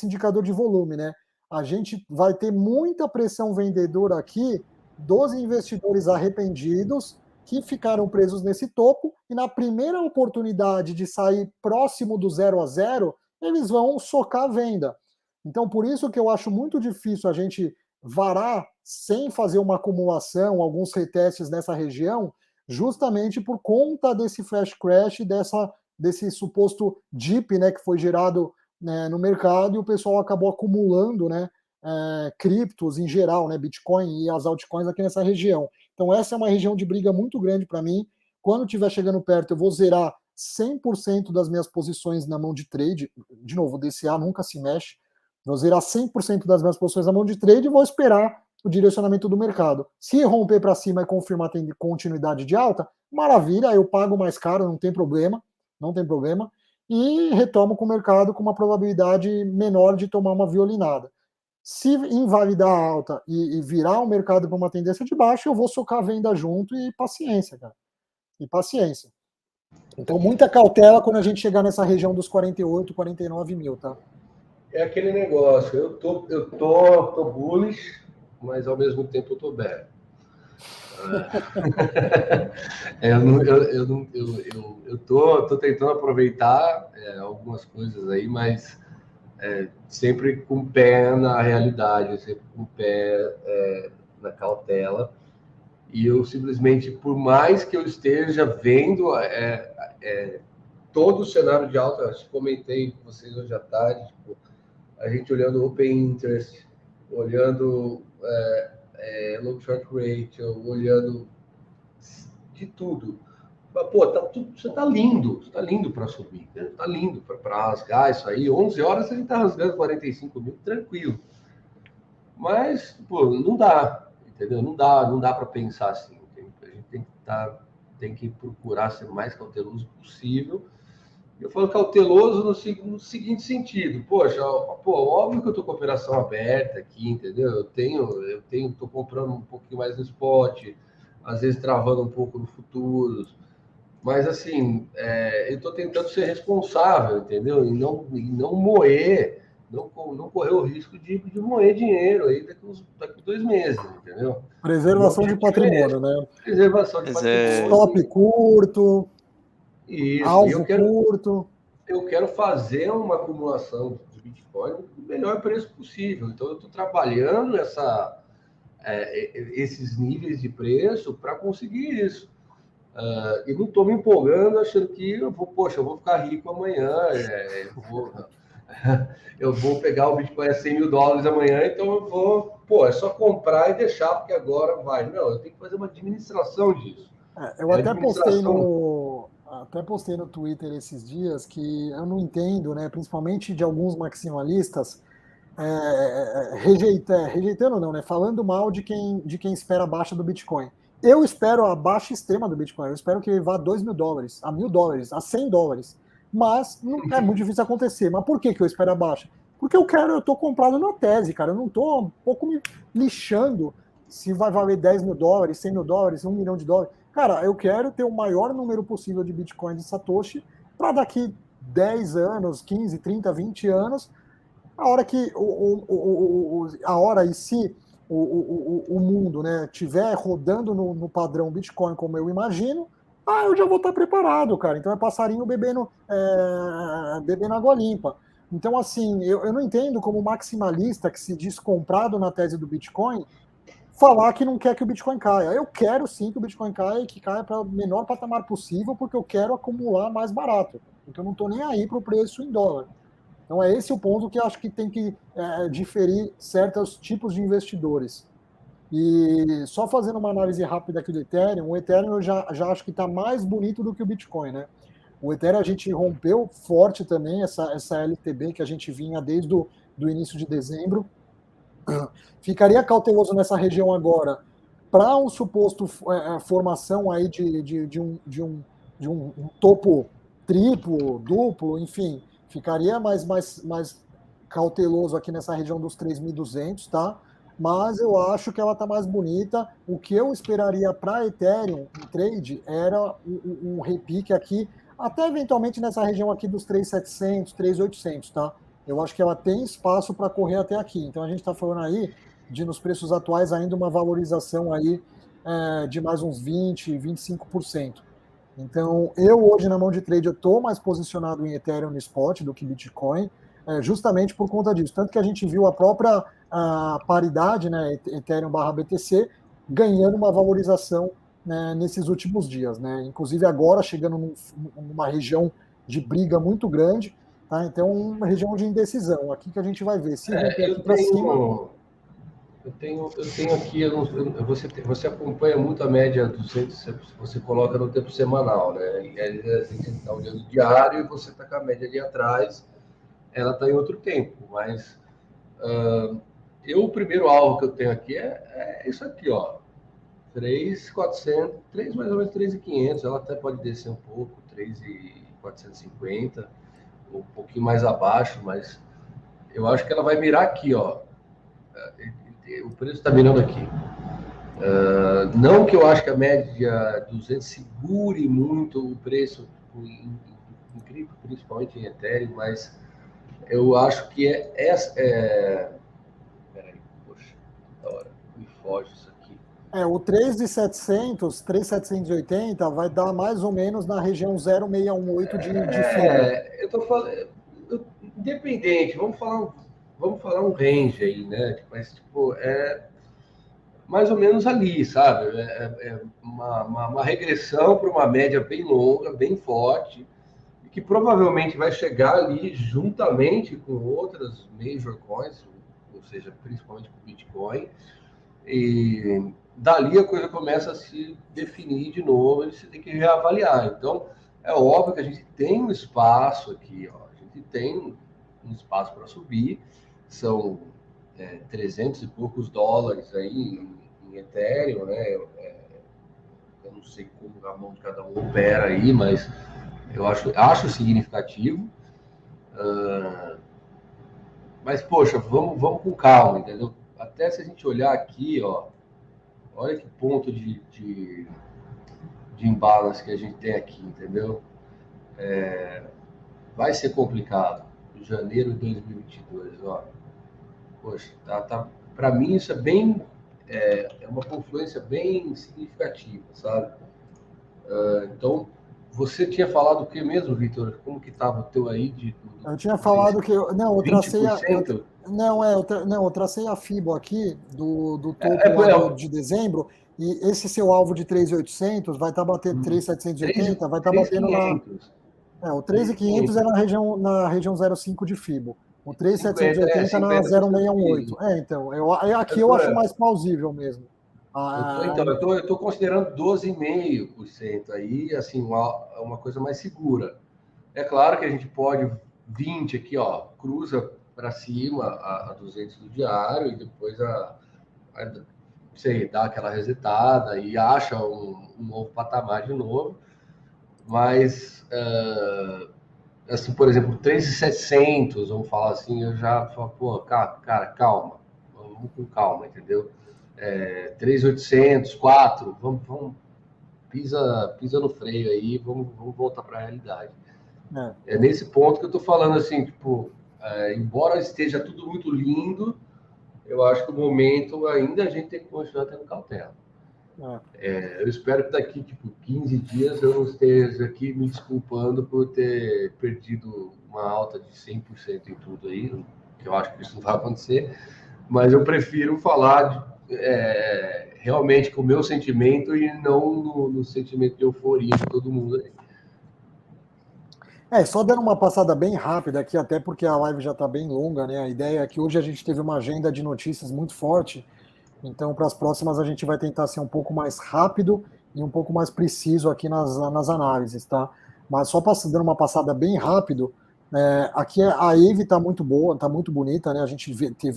indicador de volume, né? A gente vai ter muita pressão vendedora aqui dos investidores arrependidos que ficaram presos nesse topo e na primeira oportunidade de sair próximo do 0 a 0, eles vão socar a venda. Então, por isso que eu acho muito difícil a gente varar sem fazer uma acumulação, alguns retestes nessa região, justamente por conta desse flash crash, desse suposto dip, né, que foi gerado, né, no mercado, e o pessoal acabou acumulando, né, criptos em geral, né, Bitcoin e as altcoins aqui nessa região. Então essa é uma região de briga muito grande para mim. Quando estiver chegando perto, eu vou zerar 100% das minhas posições na mão de trade. De novo, o DCA nunca se mexe. Vou zerar 100% das minhas posições na mão de trade e vou esperar o direcionamento do mercado. Se romper para cima e confirmar tem continuidade de alta, maravilha, eu pago mais caro, não tem problema, e retomo com o mercado com uma probabilidade menor de tomar uma violinada. Se invalidar a alta e virar o mercado para uma tendência de baixa, eu vou socar a venda junto e paciência, cara. E paciência. Então, muita cautela quando a gente chegar nessa região dos 48, 49 mil, tá? É aquele negócio, eu tô bullish, mas ao mesmo tempo eu tô bear. Eu tô tentando aproveitar algumas coisas aí, mas sempre com o pé na realidade, sempre com o pé na cautela. E eu simplesmente, por mais que eu esteja vendo todo o cenário de alta, eu comentei com vocês hoje à tarde, tipo, a gente olhando Open Interest, olhando Long Short Ratio, olhando de tudo. Pô, você tá lindo para subir, né? Tá lindo para rasgar isso aí. 11 horas a gente tá rasgando 45 mil, tranquilo. Mas, pô, não dá, entendeu? Não dá para pensar assim. A gente tem que procurar ser mais cauteloso possível. Eu falo cauteloso no seguinte sentido. Poxa, óbvio que eu tô com a operação aberta aqui, entendeu? Tô comprando um pouquinho mais no spot, às vezes travando um pouco no futuros. Mas, assim, eu estou tentando ser responsável, entendeu? E não moer, não correr o risco de moer dinheiro aí daqui 2 meses, entendeu? Preservação de patrimônio, né? Preservação de patrimônio. Stop curto, Isso. alvo curto. Eu quero fazer uma acumulação de Bitcoin no melhor preço possível. Então, eu estou trabalhando esses níveis de preço para conseguir isso. E não estou me empolgando achando que eu vou ficar rico amanhã, eu vou pegar o Bitcoin a 100 mil dólares amanhã, então eu vou, é só comprar e deixar, porque agora vai. Não, eu tenho que fazer uma administração disso. Eu até postei no Twitter esses dias que eu não entendo, né, principalmente de alguns maximalistas, rejeitando não, né, falando mal de quem espera a baixa do Bitcoin. Eu espero a baixa extrema do Bitcoin, eu espero que ele vá a 2 mil dólares, a 1.000 dólares, a 100 dólares. Mas não é muito difícil acontecer. Mas por que eu espero a baixa? Porque eu tô comprado na tese, cara. Eu não tô um pouco me lixando se vai valer 10 mil dólares, 100 mil dólares, 1 milhão de dólares. Cara, eu quero ter o maior número possível de Bitcoin de Satoshi para daqui 10 anos, 15, 30, 20 anos, a hora que o mundo, né, tiver rodando no padrão Bitcoin como eu imagino, eu já vou estar preparado, cara. Então é passarinho bebendo água limpa. Então, assim, eu não entendo como maximalista que se diz comprado na tese do Bitcoin falar que não quer que o Bitcoin caia. Eu quero sim que o Bitcoin caia e que caia para o menor patamar possível, porque eu quero acumular mais barato. Então eu não estou nem aí para o preço em dólar. Então é esse o ponto que eu acho que tem que diferir certos tipos de investidores. E só fazendo uma análise rápida aqui do Ethereum, o Ethereum eu já acho que está mais bonito do que o Bitcoin, né? O Ethereum a gente rompeu forte também, essa LTB que a gente vinha desde do início de dezembro. Ficaria cauteloso nessa região agora para um suposto formação aí de um topo triplo, duplo, enfim, ficaria mais cauteloso aqui nessa região dos 3.200, tá? Mas eu acho que ela está mais bonita. O que eu esperaria para Ethereum em trade era um repique aqui até eventualmente nessa região aqui dos 3.700, 3.800, tá? Eu acho que ela tem espaço para correr até aqui. Então a gente está falando aí de, nos preços atuais, ainda uma valorização aí de mais uns 20, 25%. Então, eu hoje na mão de trade, eu estou mais posicionado em Ethereum no spot do que Bitcoin, justamente por conta disso. Tanto que a gente viu a própria paridade, né, Ethereum barra BTC, ganhando uma valorização, né, nesses últimos dias, né? Inclusive agora chegando numa região de briga muito grande, tá? Então, uma região de indecisão. Aqui que a gente vai ver se romper aqui para cima. Eu tenho aqui, você acompanha muito a média 200, você coloca no tempo semanal, né? E aí a gente está olhando o diário e você está com a média ali atrás, ela está em outro tempo, mas o primeiro alvo que eu tenho aqui é isso aqui, ó, 3.400, mais ou menos 3.500, ela até pode descer um pouco, 3.450, um pouquinho mais abaixo, mas eu acho que ela vai mirar aqui, ó. O preço está mirando aqui. Não que eu acho que a média 200 segure muito o preço em cripto, principalmente em Ethereum, mas eu acho que peraí, poxa, da hora, me foge isso aqui. O 3.700, 3.780 vai dar mais ou menos na região 0,618 de FIBO. Eu tô falando, independente, vamos falar um range aí, né? Mas, tipo, mais ou menos ali, sabe? Uma regressão para uma média bem longa, bem forte, que provavelmente vai chegar ali juntamente com outras major coins, ou seja, principalmente com o Bitcoin, e dali a coisa começa a se definir de novo, e você tem que reavaliar. Então, é óbvio que a gente tem um espaço aqui, ó, a gente tem um espaço para subir, são 300 e poucos dólares aí em Ethereum, né? Eu não sei como a mão de cada um opera aí, mas eu acho significativo. Mas, poxa, vamos com calma, entendeu? Até se a gente olhar aqui, ó, olha que ponto de imbalance que a gente tem aqui, entendeu? Vai ser complicado. Janeiro de 2022, ó. Poxa, para mim isso é uma confluência bem significativa, sabe? Então, você tinha falado o que mesmo, Vitor? Como que estava o teu aí? Eu tinha falado que eu tracei 20%? eu tracei a FIBO aqui do topo lá de dezembro, e esse seu alvo de 3.800 vai estar batendo 3.780, vai estar batendo o 3.500 é na região 0,5 de FIBO. O 3.780 na 0,618. Então, aqui eu acho mais plausível mesmo. Eu estou considerando 12,5% aí, assim, uma coisa mais segura. É claro que a gente pode 20 aqui, ó, cruza para cima a 200 do diário e depois dá aquela resetada e acha um novo patamar de novo. Mas, assim, por exemplo, 3.700, vamos falar assim, eu já falo, pô, cara, calma, vamos com calma, entendeu? 3.800, 4, vamos pisa no freio aí, vamos voltar para a realidade. É nesse ponto que eu tô falando, assim, tipo, embora esteja tudo muito lindo, eu acho que o momento ainda a gente tem que continuar tendo cautela. Eu espero que daqui, tipo, 15 dias eu não esteja aqui me desculpando por ter perdido uma alta de 100% em tudo aí, que eu acho que isso não vai acontecer, mas eu prefiro falar realmente com o meu sentimento e não no sentimento de euforia de todo mundo aí. Só dando uma passada bem rápida aqui, até porque a live já está bem longa, né? A ideia é que hoje a gente teve uma agenda de notícias muito forte, então para as próximas a gente vai tentar ser um pouco mais rápido e um pouco mais preciso aqui nas análises, tá? Mas só dando uma passada bem rápido, aqui a AVE está muito boa, está muito bonita, né? A gente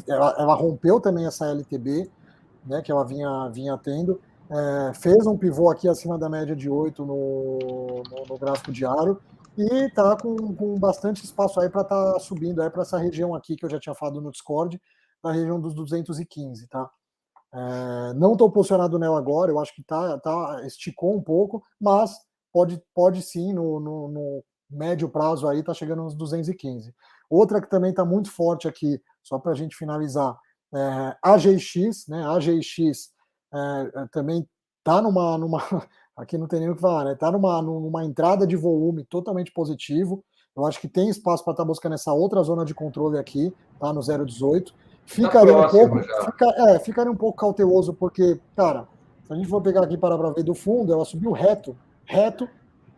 ela rompeu também essa LTB, né, que ela vinha tendo, fez um pivô aqui acima da média de 8 no gráfico diário, e está com bastante espaço aí para estar subindo para essa região aqui que eu já tinha falado no Discord, na região dos 215, tá? Não estou posicionado nela agora, eu acho que esticou um pouco, mas pode sim, no médio prazo aí, tá chegando nos 215. Outra que também está muito forte aqui, só para a gente finalizar, AGX, né? AGX também está numa aqui não tem nem o que falar, né? Está numa entrada de volume totalmente positivo. Eu acho que tem espaço para estar buscando essa outra zona de controle aqui, tá? No 0,18. Ficaria um pouco cauteloso, porque, cara, se a gente for pegar aqui para ver do fundo, ela subiu reto,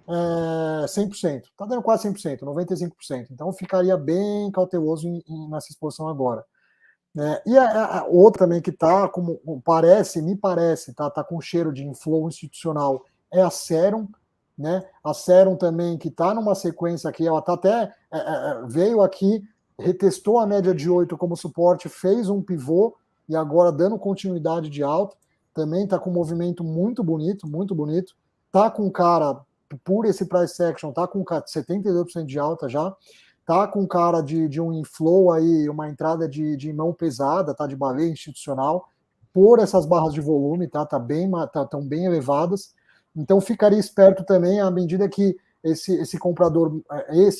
100%. Tá dando quase 100%, 95%. Então ficaria bem cauteloso nessa exposição agora. E a outra também que tá, como me parece, tá com cheiro de inflow institucional, é a Serum, né? A Serum também, que tá numa sequência aqui, ela tá até, veio aqui, retestou a média de 8 como suporte, fez um pivô, e agora dando continuidade de alta, também tá com um movimento muito bonito, tá com cara, por esse price action, tá com 72% de alta já, tá com cara de um inflow aí, uma entrada de mão pesada, tá, de baleia institucional, por essas barras de volume, tá, tão bem elevadas. Então ficaria esperto também à medida que esse comprador,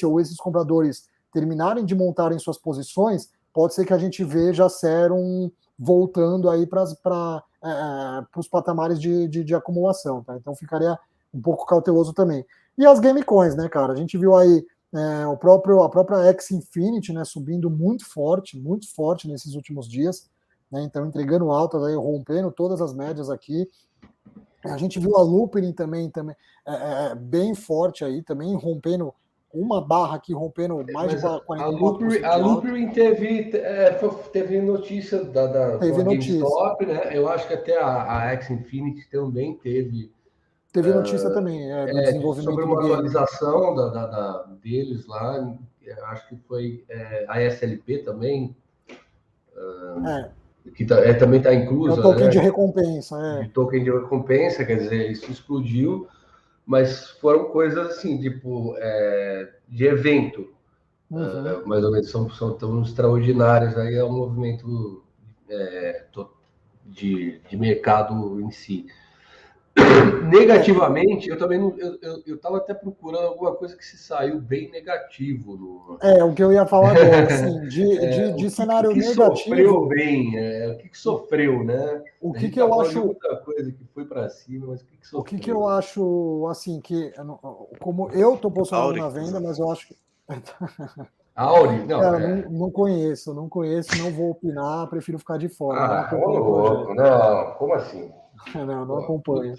ou esses compradores terminarem de montarem suas posições, pode ser que a gente veja a Serum voltando aí para os patamares de acumulação, tá? Então ficaria um pouco cauteloso também. E as gamecoins, né, cara? A gente viu aí a própria X Infinity, né, subindo muito forte nesses últimos dias, né, então entregando altas aí, rompendo todas as médias aqui. A gente viu a Loopring também bem forte aí, também rompendo uma barra aqui, rompendo mais de 44%. A Loopring teve notícia da GameStop, né? Eu acho que até a X Infinity também teve notícia também do desenvolvimento sobre uma atualização deles lá. Acho que foi a SLP também, que também está inclusa. É o token de recompensa. De token de recompensa, quer dizer, isso explodiu, mas foram coisas assim, tipo, de evento. Mais ou menos, são tão extraordinários. Aí é um movimento de mercado em si. Negativamente, eu também não. Eu estava até procurando alguma coisa que se saiu bem negativo. O que eu ia falar agora, assim, de cenário negativo. Sofreu bem, o que sofreu, né? O que eu acho. Muita coisa que foi para cima, mas o que sofreu? O que eu acho, assim, que. Como eu estou posicionado na venda, mas eu acho que. Auri? Não, cara, não conheço, não vou opinar, prefiro ficar de fora. Não, como assim? Não acompanho.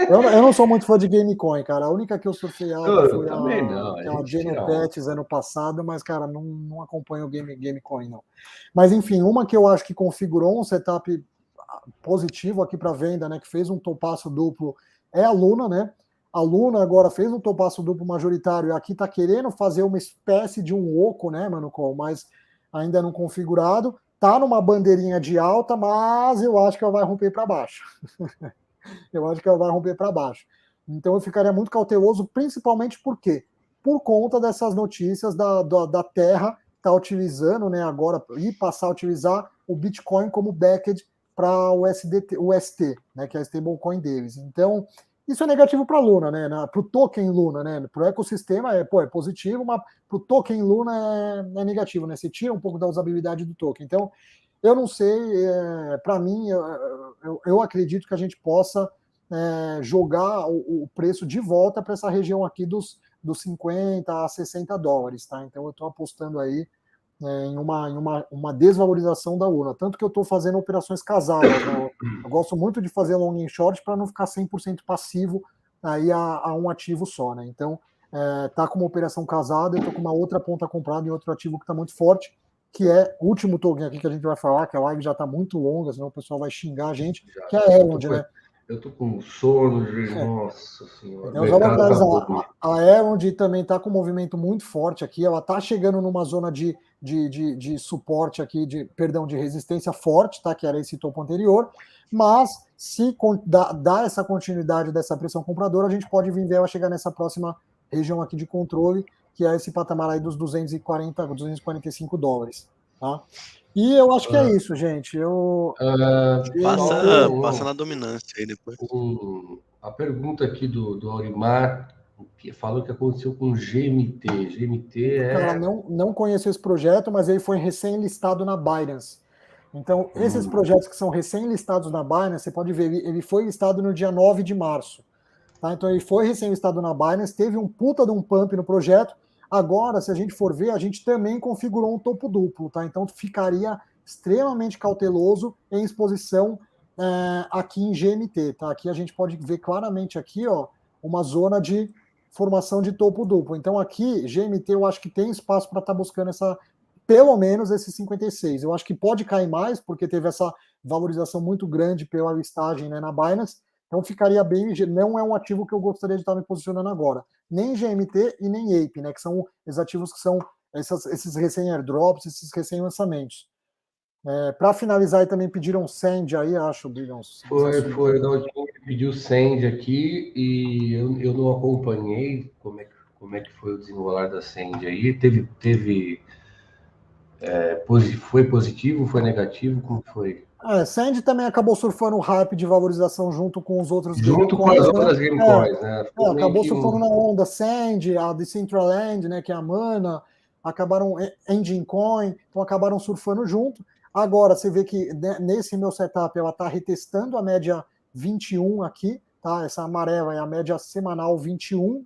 Eu não sou muito fã de Gamecoin, cara. A única que eu surfei foi aquela Genopets ano passado, mas, cara, não acompanho o Gamecoin, não. Mas, enfim, uma que eu acho que configurou um setup positivo aqui para venda, né, que fez um topaço duplo, é a Luna, né? A Luna agora fez um topaço duplo majoritário e aqui tá querendo fazer uma espécie de um oco, né, Manucol, mas ainda não configurado. Tá numa bandeirinha de alta, mas eu acho que ela vai romper para baixo. Então eu ficaria muito cauteloso, principalmente por conta dessas notícias da Terra tá utilizando, né, agora, e passar a utilizar o Bitcoin como backed para o UST, né, que é a stablecoin deles. Então, isso é negativo para a Luna, né? Para o token Luna, né? Para o ecossistema é positivo, mas para o token Luna é negativo, né? Você tira um pouco da usabilidade do token. Então, eu não sei, para mim, eu acredito que a gente possa jogar o preço de volta para essa região aqui dos 50 a 60 dólares, tá? Então, eu estou apostando aí em uma desvalorização da Luna. Tanto que eu estou fazendo operações casadas, né? Eu gosto muito de fazer long and short para não ficar 100% passivo aí a um ativo só, né? Então, tá com uma operação casada, eu estou com uma outra ponta comprada em outro ativo que está muito forte, que é o último token aqui que a gente vai falar, que a live já está muito longa, senão o pessoal vai xingar a gente, que é a Elrond, né? Eu tô com sono, nossa senhora. Então, a Elrond também está com um movimento muito forte aqui, ela está chegando numa zona de suporte aqui, de resistência forte, tá? Que era esse topo anterior, mas se dá essa continuidade dessa pressão compradora, a gente pode vir ver ela chegar nessa próxima região aqui de controle, que é esse patamar aí dos 245 dólares, tá? E eu acho que é isso, gente. Passa na dominância aí depois. A pergunta aqui do Aurimar, que falou que aconteceu com GMT. GMT Cara, não conheço esse projeto, mas ele foi recém-listado na Binance. Então, esses projetos que são recém-listados na Binance, você pode ver, ele foi listado no dia 9 de março. Tá? Então, ele foi recém-listado na Binance, teve um puta de um pump no projeto. Agora, se a gente for ver, a gente também configurou um topo duplo. Tá? Então, ficaria extremamente cauteloso em exposição aqui em GMT. Tá? Aqui a gente pode ver claramente aqui, ó, uma zona de formação de topo duplo. Então, aqui, GMT, eu acho que tem espaço para estar buscando pelo menos esses 56. Eu acho que pode cair mais, porque teve essa valorização muito grande pela listagem, né, na Binance. Então ficaria bem, não é um ativo que eu gostaria de estar me posicionando agora. Nem GMT e nem Ape, né, que são os ativos que são esses recém-airdrops, esses recém-lançamentos. Para finalizar, também pediram Send aí, acho, Billions. Foi. Da última que pediu Send aqui e eu não acompanhei como é que foi o desenrolar da Send aí. Foi positivo, foi negativo, como foi? Send também acabou surfando o hype de valorização junto com os outros junto com as outras gamecoins, né? Acabou surfando na onda Send, a Decentraland, né, que é a Mana, acabaram Engine Coin, então acabaram surfando junto. Agora, você vê que nesse meu setup ela está retestando a média 21 aqui, tá? Essa amarela é a média semanal 21,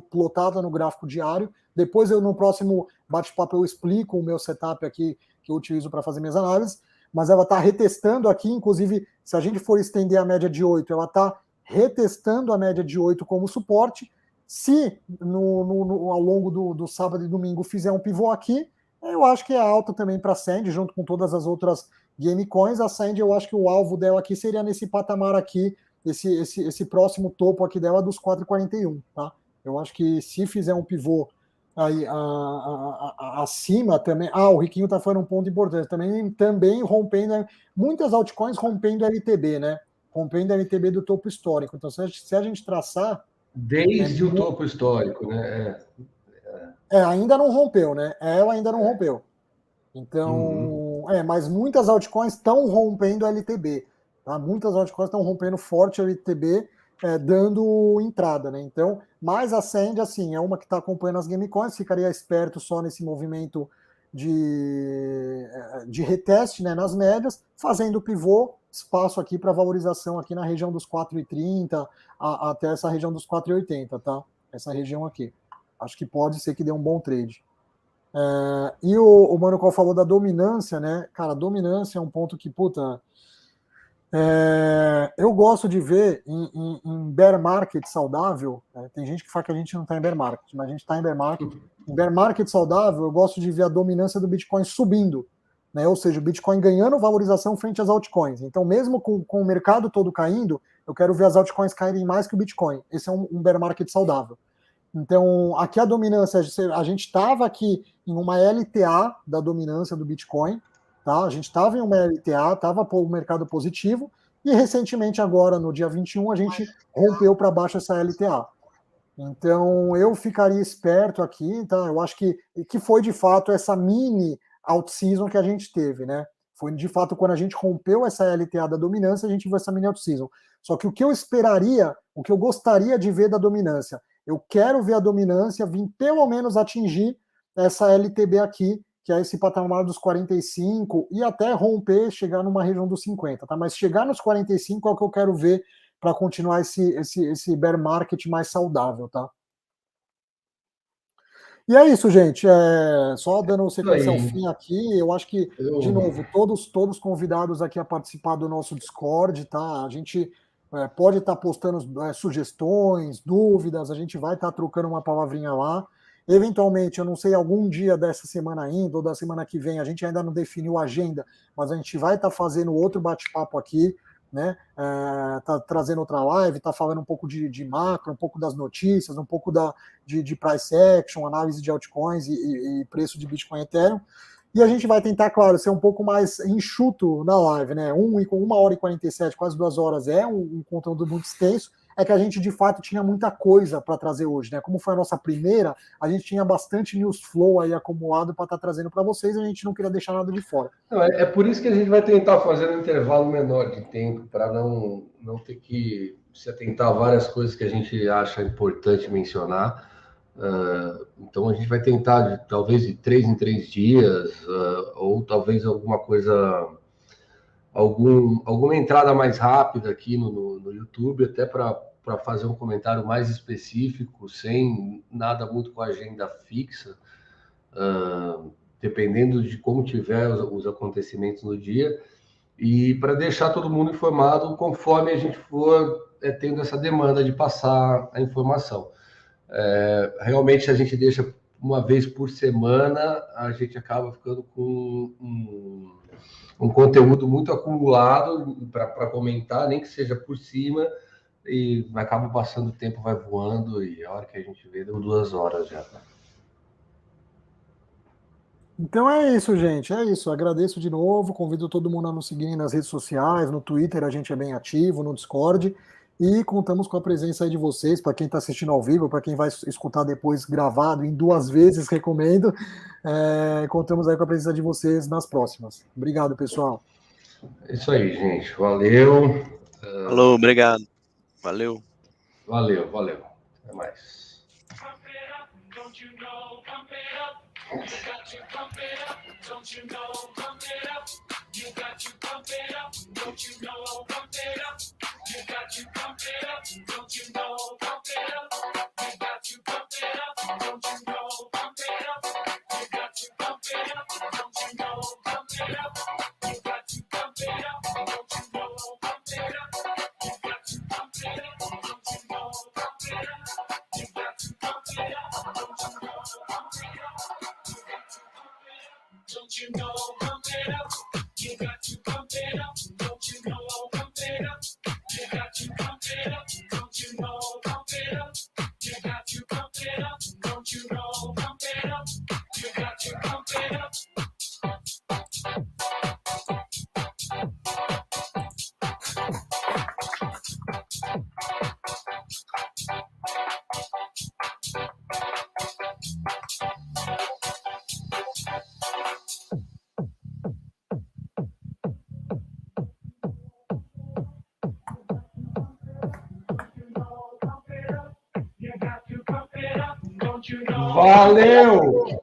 plotada no gráfico diário. Depois, no próximo bate-papo, eu explico o meu setup aqui, que eu utilizo para fazer minhas análises, mas ela está retestando aqui, inclusive, se a gente for estender a média de 8, ela está retestando a média de 8 como suporte. Se ao longo do sábado e domingo fizer um pivô aqui, eu acho que é alta também para a Send, junto com todas as outras gamecoins. A Send, eu acho que o alvo dela aqui seria nesse patamar aqui, esse próximo topo aqui dela dos 4,41, tá? Eu acho que se fizer um pivô aí acima também. O Riquinho tá falando um ponto importante. Também rompendo, muitas altcoins rompendo LTB, né? Rompendo LTB do topo histórico. Então, se a gente traçar. Desde o topo histórico, né? Ainda não rompeu, né? Ela ainda não rompeu. Então, mas muitas altcoins estão rompendo LTB. Tá? Muitas altcoins estão rompendo forte LTB, dando entrada, né? Então, mais a Send, assim, é uma que está acompanhando as gamecoins, ficaria esperto só nesse movimento de reteste, né, nas médias, fazendo pivô, espaço aqui para valorização aqui na região dos 4,30 até essa região dos 4,80, tá? Essa região aqui. Acho que pode ser que dê um bom trade. E o Mano Qual falou da dominância, né? Cara, dominância é um ponto que, puta... eu gosto de ver em bear market saudável. Tem gente que fala que a gente não está em bear market, mas a gente está em bear market. Em bear market saudável, eu gosto de ver a dominância do Bitcoin subindo, né? Ou seja, o Bitcoin ganhando valorização frente às altcoins. Então, mesmo com o mercado todo caindo, eu quero ver as altcoins caírem mais que o Bitcoin. Esse é um bear market saudável. Então, aqui a dominância, a gente estava aqui em uma LTA da dominância do Bitcoin, tá? A gente estava em uma LTA, estava o mercado positivo, e recentemente, agora, no dia 21, a gente rompeu para baixo essa LTA. Então, eu ficaria esperto aqui, tá? Eu acho que foi, de fato, essa mini out-season que a gente teve, né? Foi, de fato, quando a gente rompeu essa LTA da dominância, a gente viu essa mini out-season. Só que o que eu esperaria, o que eu gostaria de ver da dominância, eu quero ver a dominância vir pelo menos atingir essa LTB aqui, que é esse patamar dos 45, e até romper, chegar numa região dos 50, tá? Mas chegar nos 45 é o que eu quero ver para continuar esse bear market mais saudável, tá? E é isso, gente. Só dando sequência ao fim aqui, eu acho que, de novo, todos convidados aqui a participar do nosso Discord, tá? A gente pode estar postando sugestões, dúvidas, a gente vai estar trocando uma palavrinha lá. Eventualmente, eu não sei, algum dia dessa semana ainda, ou da semana que vem, a gente ainda não definiu a agenda, mas a gente vai estar fazendo outro bate-papo aqui, né? Tá trazendo outra live, tá falando um pouco de macro, um pouco das notícias, um pouco de price action, análise de altcoins e preço de Bitcoin e Ethereum. E a gente vai tentar, claro, ser um pouco mais enxuto na live, né? 1 hora e 47, quase 2 horas, é um conteúdo muito extenso. é que a gente de fato tinha muita coisa para trazer hoje, né? Como foi a nossa primeira, a gente tinha bastante news flow aí acumulado para estar trazendo para vocês, e a gente não queria deixar nada de fora. Não, é por isso que a gente vai tentar fazer um intervalo menor de tempo, para não ter que se atentar a várias coisas que a gente acha importante mencionar. Então a gente vai tentar, talvez de 3 em 3 dias, ou talvez alguma coisa, alguma entrada mais rápida aqui no YouTube, até para fazer um comentário mais específico, sem nada muito com a agenda fixa, dependendo de como tiver os acontecimentos no dia, e para deixar todo mundo informado conforme a gente for tendo essa demanda de passar a informação. Realmente, a gente deixa uma vez por semana, a gente acaba ficando com um conteúdo muito acumulado para comentar, nem que seja por cima, e acaba passando o tempo, vai voando, e a hora que a gente vê, deu 2 horas já. Então é isso, gente. É isso. Agradeço de novo. Convido todo mundo a nos seguir nas redes sociais, no Twitter a gente é bem ativo, no Discord. E contamos com a presença aí de vocês, para quem está assistindo ao vivo, para quem vai escutar depois gravado em 2 vezes, recomendo. Contamos aí com a presença de vocês nas próximas. Obrigado, pessoal. É isso aí, gente. Valeu. Falou, obrigado. Valeu. Valeu. Até mais. Pump it up, don't you know? Pump it up. You got to pump it up, don't you know? Pump it up. You got to pump it up, don't you know? Pump it up. You got to pump it up, don't you know? Pump it up. You got to pump it up, don't you know? Pump it up. You got to pump it up, don't you know? Pump it up. You got to pump it up, don't you know? Pump it up. You got to pump it up, don't you know? Pump it up. You got to pump it up, don't you know? Pump it up. Don't you know, pump it up. You got to pump it up. Don't you know, pump it up. You got to pump it up. Don't you know, pump it up. You got to pump it up. Don't you know, pump it up. You got to pump it up. You got to pump it up. Don't you know? Valeu!